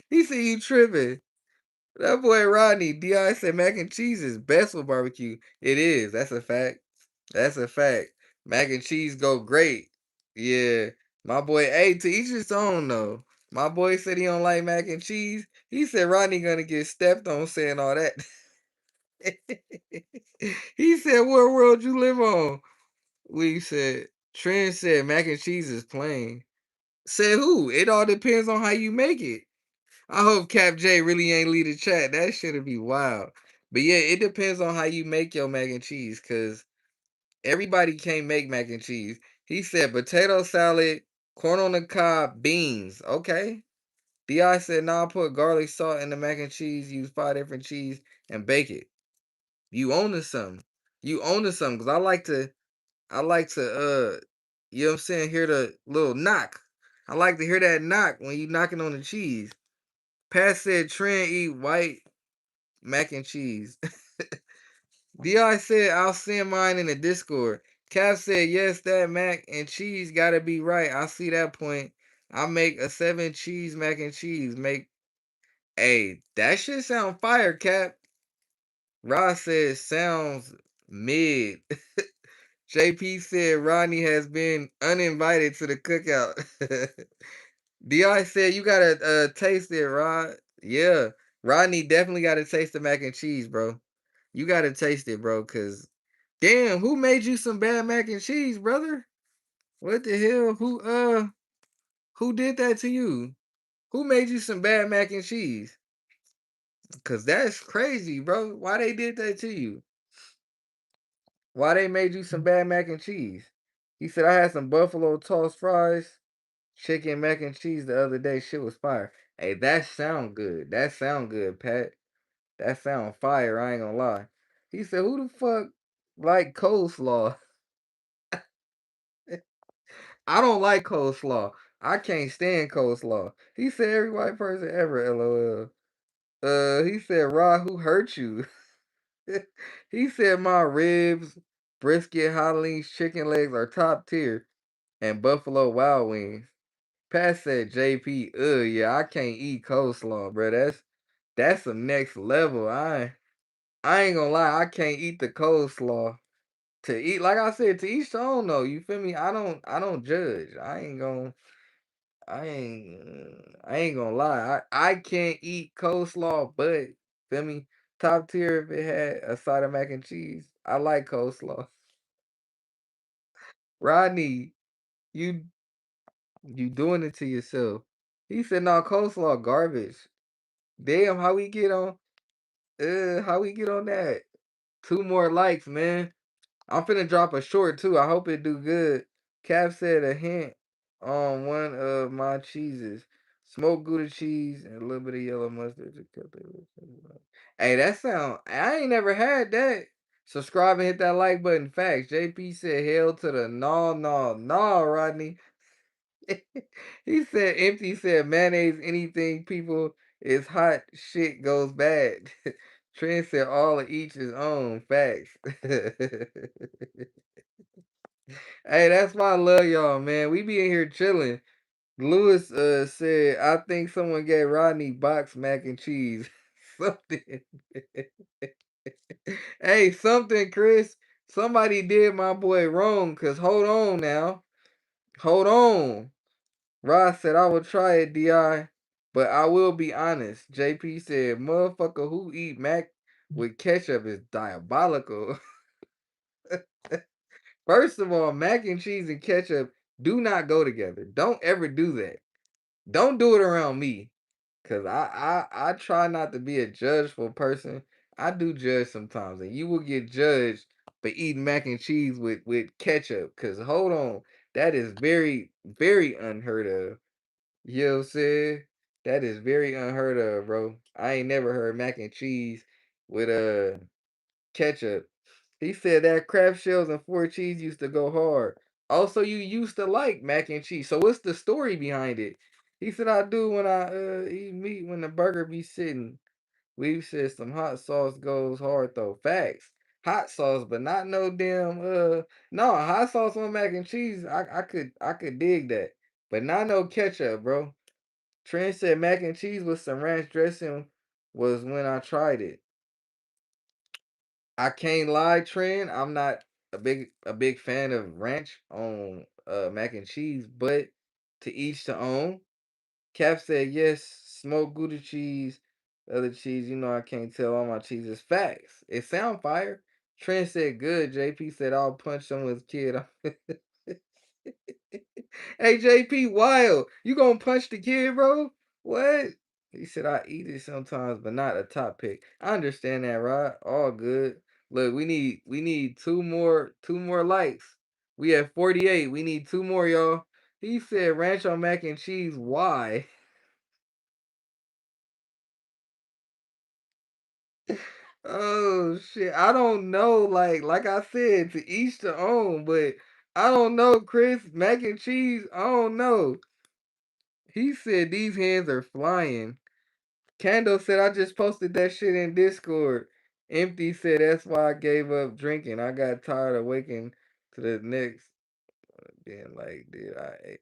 He said you tripping. That boy Rodney, Di said mac and cheese is best with barbecue. It is. That's a fact. That's a fact. Mac and cheese go great. Yeah. My boy, hey, to each his own though. My boy said he don't like mac and cheese. He said Rodney gonna get stepped on saying all that. He said, what world you live on? We said, Trent said mac and cheese is plain. Said who? It all depends on how you make it. I hope Cap J really ain't lead the chat. That shit'll be wild. But yeah, it depends on how you make your mac and cheese, cause everybody can't make mac and cheese. He said potato salad, corn on the cob, beans. Okay. Di said, nah, put garlic salt in the mac and cheese, use 5 different cheese, and bake it. You own to something. You own to something. Cause I like to you know what I'm saying, hear the little knock. I like to hear that knock when you knocking on the cheese. Pat said Trent eat white mac and cheese. Di said I'll send mine in the Discord. Cap said yes, that mac and cheese gotta be right. I see that point. I make a 7 cheese mac and cheese. Make Hey, that shit sound fire, Cap. Ross says sounds mid. JP said Rodney has been uninvited to the cookout. Di said you gotta taste it, Rod. Yeah, Rodney definitely gotta taste the mac and cheese, bro. You gotta taste it, bro. Cause damn, who made you some bad mac and cheese, brother? What the hell? Who did that to you? Who made you some bad mac and cheese? Cause that's crazy, bro. Why they did that to you? Why they made you some bad mac and cheese? He said I had some buffalo tossed fries, chicken mac and cheese the other day. Shit was fire. Hey, that sound good. That sound good, Pat. That sound fire. I ain't gonna lie. He said, "Who the fuck like coleslaw?" I don't like coleslaw. I can't stand coleslaw. He said, "Every white person ever." LOL. He said, "Rod, who hurt you?" He said, "My ribs, brisket, hot links, chicken legs are top tier, and Buffalo Wild Wings." Pat said, "JP, yeah, I can't eat coleslaw, bro. That's some next level. I ain't gonna lie, I can't eat the coleslaw. To eat, like I said, to each their own though. You feel me? I don't judge. I ain't gonna lie. I can't eat coleslaw, but feel me? Top tier if it had a side of mac and cheese. I like coleslaw. Rodney, you you doing it to yourself. He said, "No, coleslaw garbage." Damn, how we get on that? 2 more likes, man. I'm finna drop a short too. I hope it do good. Cap said a hint on one of my cheeses. Smoked Gouda cheese and a little bit of yellow mustard to cut the. Hey, that sound I ain't never had that. Subscribe and hit that like button. Facts. JP said hell to the no, no, no, Rodney. He said empty said mayonnaise anything people is hot shit goes bad. Trent said all of each his own. Facts. Hey, that's why I love y'all, man. We be in here chilling. Lewis said, I think someone gave Rodney box mac and cheese. Something. Hey, something, Chris. Somebody did my boy wrong, cause hold on now. Hold on. Ross said I will try it, DI, but I will be honest. JP said, motherfucker who eat mac with ketchup is diabolical. First of all, mac and cheese and ketchup do not go together. Don't ever do that. Don't do it around me. Cause I try not to be a judgeful person. I do judge sometimes, and you will get judged for eating mac and cheese with ketchup. Cause hold on, that is very, very unheard of. You know what I'm saying? That is very unheard of, bro. I ain't never heard mac and cheese with ketchup. He said that crab shells and 4 cheese used to go hard. Also, you used to like mac and cheese. So what's the story behind it? He said I do when I eat meat when the burger be sitting. We've said some hot sauce goes hard though. Facts. Hot sauce, but not no damn no hot sauce on mac and cheese. I could dig that. But not no ketchup, bro. Trent said mac and cheese with some ranch dressing was when I tried it. I can't lie, Trent. I'm not a big fan of ranch on mac and cheese, but to each their own. Cap said yes, smoked Gouda cheese, other cheese. You know I can't tell all my cheese is facts. It sound fire. Trent said good. JP said I'll punch someone's kid. Hey JP, wild. You gonna punch the kid, bro? What? He said I eat it sometimes, but not a top pick. I understand that, right? All good. Look, we need two more likes. We have 48. We need 2 more, y'all. He said ranch on mac and cheese. Why? Oh shit. I don't know. Like I said, to each their own, but I don't know, Chris. Mac and cheese, I don't know. He said these hands are flying. Candle said I just posted that shit in Discord. Empty said that's why I gave up drinking. I got tired of waking to the next. didn't like, dude. I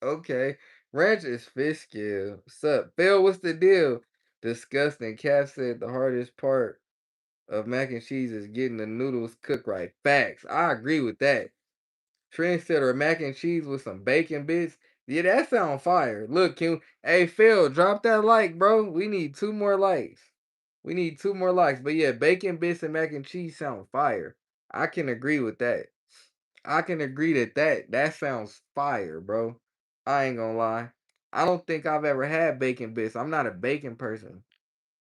okay. Ranch is fish scale. What's up? Phil, what's the deal? Disgusting. Cap said the hardest part of mac and cheese is getting the noodles cooked right. Facts. I agree with that. Trendsetter mac and cheese with some bacon bits. Yeah, that sound fire. Look, hey Phil, drop that like, bro. We need 2 more likes. We need 2 more likes. But yeah, bacon bits and mac and cheese sound fire. I can agree with that. I can agree that sounds fire, bro. I ain't gonna lie. I don't think I've ever had bacon bits. I'm not a bacon person,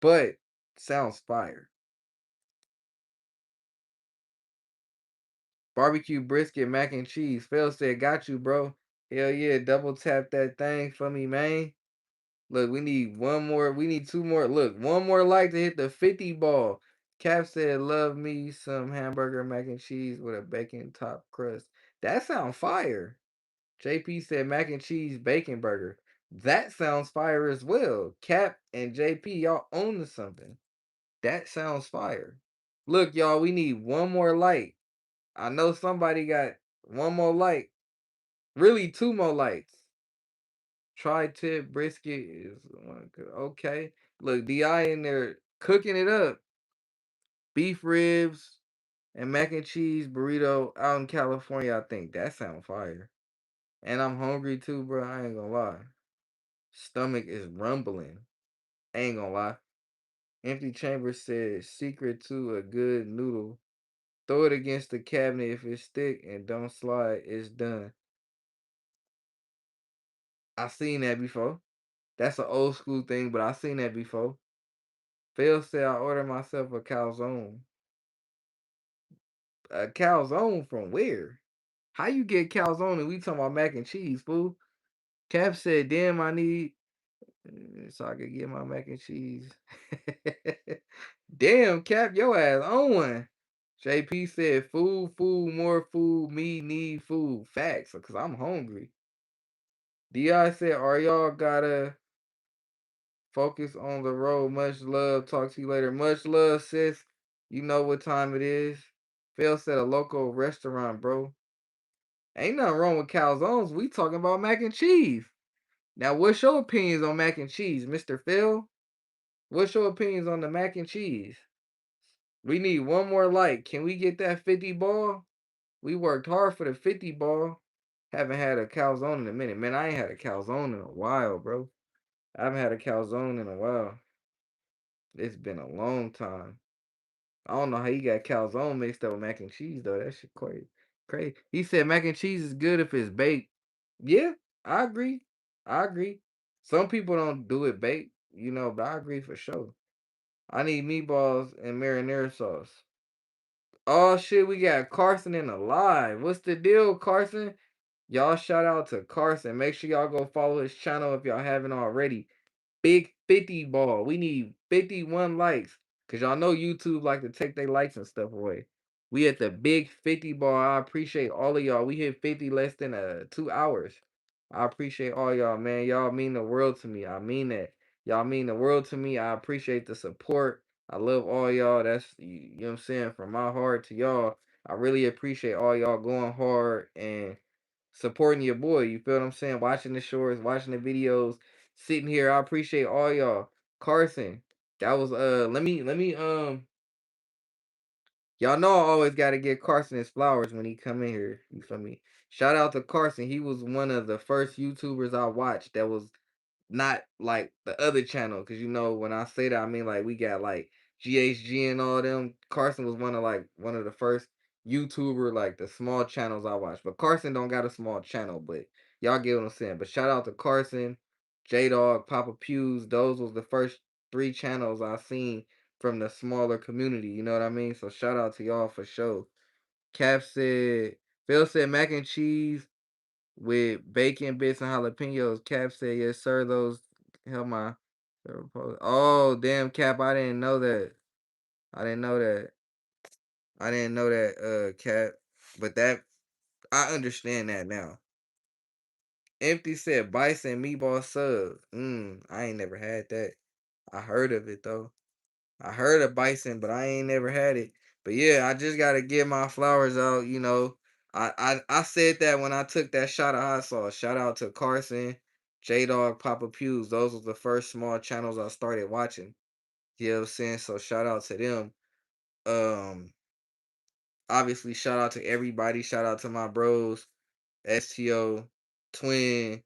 but sounds fire. Barbecue brisket, mac and cheese. Phil said, got you, bro. Hell yeah, double tap that thing for me, man. Look, we need one more. We need 2 more. Look, one more like to hit the 50 ball. Cap said, love me some hamburger mac and cheese with a bacon top crust. That sound fire. JP said mac and cheese bacon burger. That sounds fire as well. Cap and JP, y'all own to something. That sounds fire. Look, y'all, we need one more like. I know somebody got one more like. Really, 2 more likes. Tri-tip brisket is okay. Look, DI in there cooking it up. Beef ribs and mac and cheese burrito out in California. I think that sound fire. And I'm hungry too, bro. I ain't gonna lie. Stomach is rumbling. I ain't gonna lie. Empty Chamber said secret to a good noodle. Throw it against the cabinet if it's thick and don't slide. It's done. I seen that before. That's an old school thing, but I seen that before. Phil said I ordered myself a calzone. A calzone from where? How you get calzone and we talking about mac and cheese, fool? Cap said, damn, I need so I could get my mac and cheese. Damn, Cap, your ass on one. JP said, food, food, more food, me need food. Facts, because I'm hungry. DI said, are y'all gotta focus on the road? Much love. Talk to you later. Much love, sis. You know what time it is. Phil said a local restaurant, bro. Ain't nothing wrong with calzones. We talking about mac and cheese. Now, what's your opinions on mac and cheese, Mr. Phil? What's your opinions on the mac and cheese? We need one more like. Can we get that 50 ball? We worked hard for the 50 ball. Haven't had a calzone in a minute. Man, I ain't had a calzone in a while, bro. I haven't had a calzone in a while. It's been a long time. I don't know how you got calzone mixed up with mac and cheese, though. That shit crazy. Crazy. He said mac and cheese is good if it's baked. Yeah, I agree. I agree. Some people don't do it baked, but I agree for sure. I need meatballs and marinara sauce. Oh shit, we got Carson in the live. What's the deal, Carson? Y'all shout out to Carson. Make sure y'all go follow his channel if y'all haven't already. Big 50 ball. We need 51 likes. Cause y'all know YouTube like to take their likes and stuff away. We at the big 50 ball. I appreciate all of y'all. We hit 50 less than 2 hours. I appreciate all y'all, man. Y'all mean the world to me. I mean that. Y'all mean the world to me. I appreciate the support. I love all y'all. That's you know what I'm saying, from my heart to y'all. I really appreciate all y'all going hard and supporting your boy. You feel what I'm saying? Watching the shorts, watching the videos, sitting here. I appreciate all y'all. Carson, that was let me y'all know I always gotta get Carson his flowers when he come in here. You feel me? Shout out to Carson. He was one of the first YouTubers I watched that was not like the other channel, because when I say that, I mean like we got like GHG and all them. Carson was one of the first YouTuber, like the small channels I watched. But Carson don't got a small channel, but y'all get what I'm saying. But shout out to Carson, J Dog, Papa Pews. Those was the first 3 channels I seen from the smaller community. You know what I mean? So shout out to y'all for sure. Cap said, Phil said mac and cheese with bacon bits and jalapenos. Cap said, yes, sir. Those help my. Oh, damn, Cap. I didn't know that. I didn't know that. I didn't know that, Cap. But I understand that now. Empty said bison meatball sub. I ain't never had that. I heard of it, though. I heard of bison, but I ain't never had it. But yeah, I just got to get my flowers out. I said that when I took that shot of hot sauce. Shout out to Carson, J Dog, Papa Pews. Those was the first small channels I started watching. You know what I'm saying? So shout out to them. Um, obviously shout out to everybody. Shout out to my bros, STO, Twin,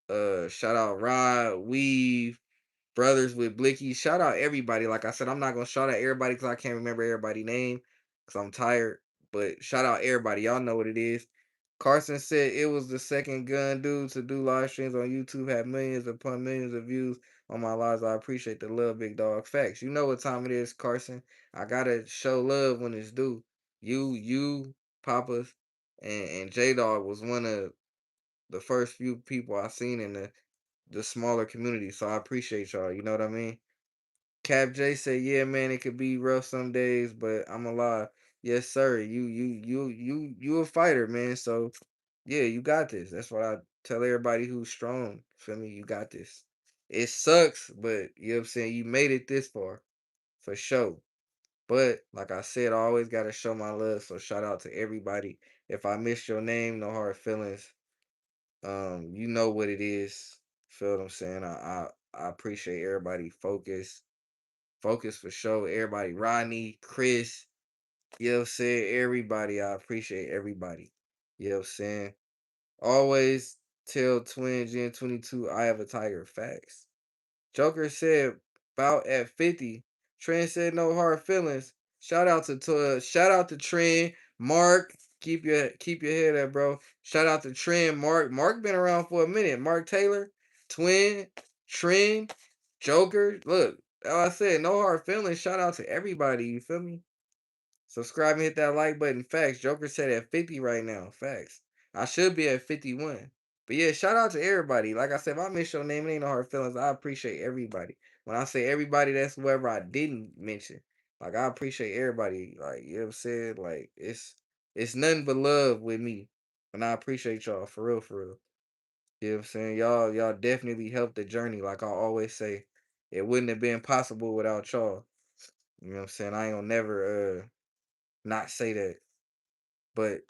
shout out Rod, Weave, Brothers with Blicky. Shout out everybody. Like I said, I'm not gonna shout out everybody because I can't remember everybody's name because I'm tired. But shout out everybody. Y'all know what it is. Carson said it was the second gun dude to do live streams on YouTube, had millions upon millions of views on my lives. I appreciate the love, big dog. Facts. You know what time it is, Carson. I gotta show love when it's due. You, Papas, and J Dog was one of the first few people I seen in the smaller community. So I appreciate y'all. You know what I mean? Cap J said, "Yeah, man, it could be rough some days, but I'm alive." Yes, sir. You a fighter, man. So yeah, you got this. That's what I tell everybody who's strong. Feel me? You got this. It sucks, but you know what I'm saying. You made it this far, for sure. But like I said, I always gotta show my love. So shout out to everybody. If I missed your name, no hard feelings. You know what it is. Feel what I'm saying? I appreciate everybody. Focus for sure. Everybody, Rodney, Chris, you know what I'm saying? Everybody, I appreciate everybody. You know what I'm saying? Always tell Twin Gen 22 I have a tiger. Facts. Joker said about at 50. Trent said no hard feelings. Shout out to Trent. Mark, keep your head up, bro. Shout out to Trent. Mark been around for a minute. Mark Taylor, Twin, Trent, Joker. Look, like I said, no hard feelings. Shout out to everybody. You feel me? Subscribe and hit that like button. Facts. Joker said at 50 right now. Facts. I should be at 51. But yeah, shout out to everybody. Like I said, if I miss your name, it ain't no hard feelings. I appreciate everybody. When I say everybody, that's whoever I didn't mention. Like I appreciate everybody. Like, you know what I'm saying? Like it's nothing but love with me. And I appreciate y'all for real, for real. You know what I'm saying? Y'all definitely helped the journey. Like I always say. It wouldn't have been possible without y'all. You know what I'm saying? I ain't gonna never not say that. But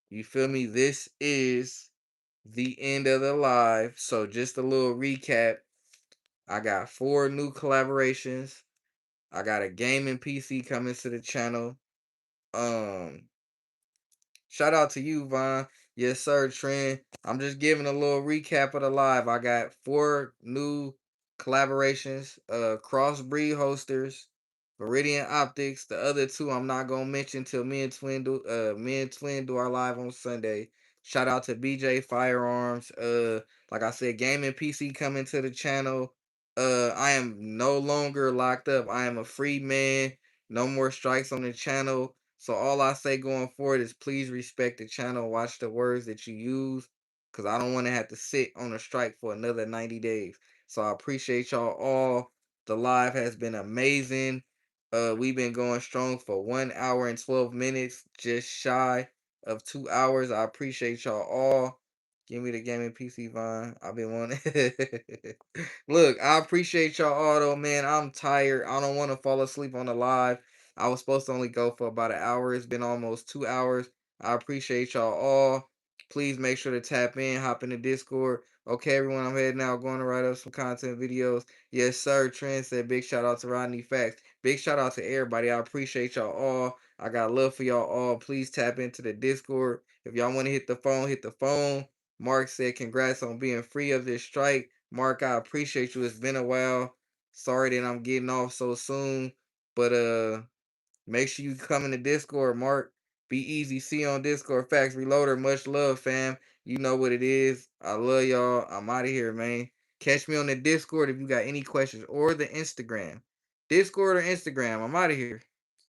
you feel me? This is the end of the live. So just a little recap. I got 4 new collaborations. I got a gaming PC coming to the channel. Um Shout out to you, Von. Yes, sir, Trent. I'm just giving a little recap of the live. I got 4 new collaborations, crossbreed holsters, Meridian Optics. The other 2 I'm not gonna mention till me and Twin do our live on Sunday. Shout out to BJ Firearms. Like I said, gaming PC coming to the channel. I am no longer locked up. I am a free man. No more strikes on the channel. So all I say going forward is please respect the channel. Watch the words that you use. Cause I don't want to have to sit on a strike for another 90 days. So I appreciate y'all all. The live has been amazing. We've been going strong for 1 hour and 12 minutes, just shy of 2 hours. I appreciate y'all all. Give me the gaming PC, Vine. I've been wanting. Look, I appreciate y'all all though, man. I'm tired. I don't want to fall asleep on the live. I was supposed to only go for about an hour. It's been almost 2 hours. I appreciate y'all all. Please make sure to tap in, hop in the Discord. Okay, everyone, I'm heading out, going to write up some content videos. Yes, sir. Trent said big shout out to Rodney Facts. Big shout out to everybody. I appreciate y'all all. I got love for y'all all. Please tap into the Discord. If y'all want to hit the phone, hit the phone. Mark said congrats on being free of this strike. Mark, I appreciate you. It's been a while. Sorry that I'm getting off so soon. But make sure you come in the Discord, Mark. Be easy. See you on Discord. Facts Reloader. Much love, fam. You know what it is. I love y'all. I'm out of here, man. Catch me on the Discord if you got any questions or the Instagram. Discord or Instagram. I'm out of here.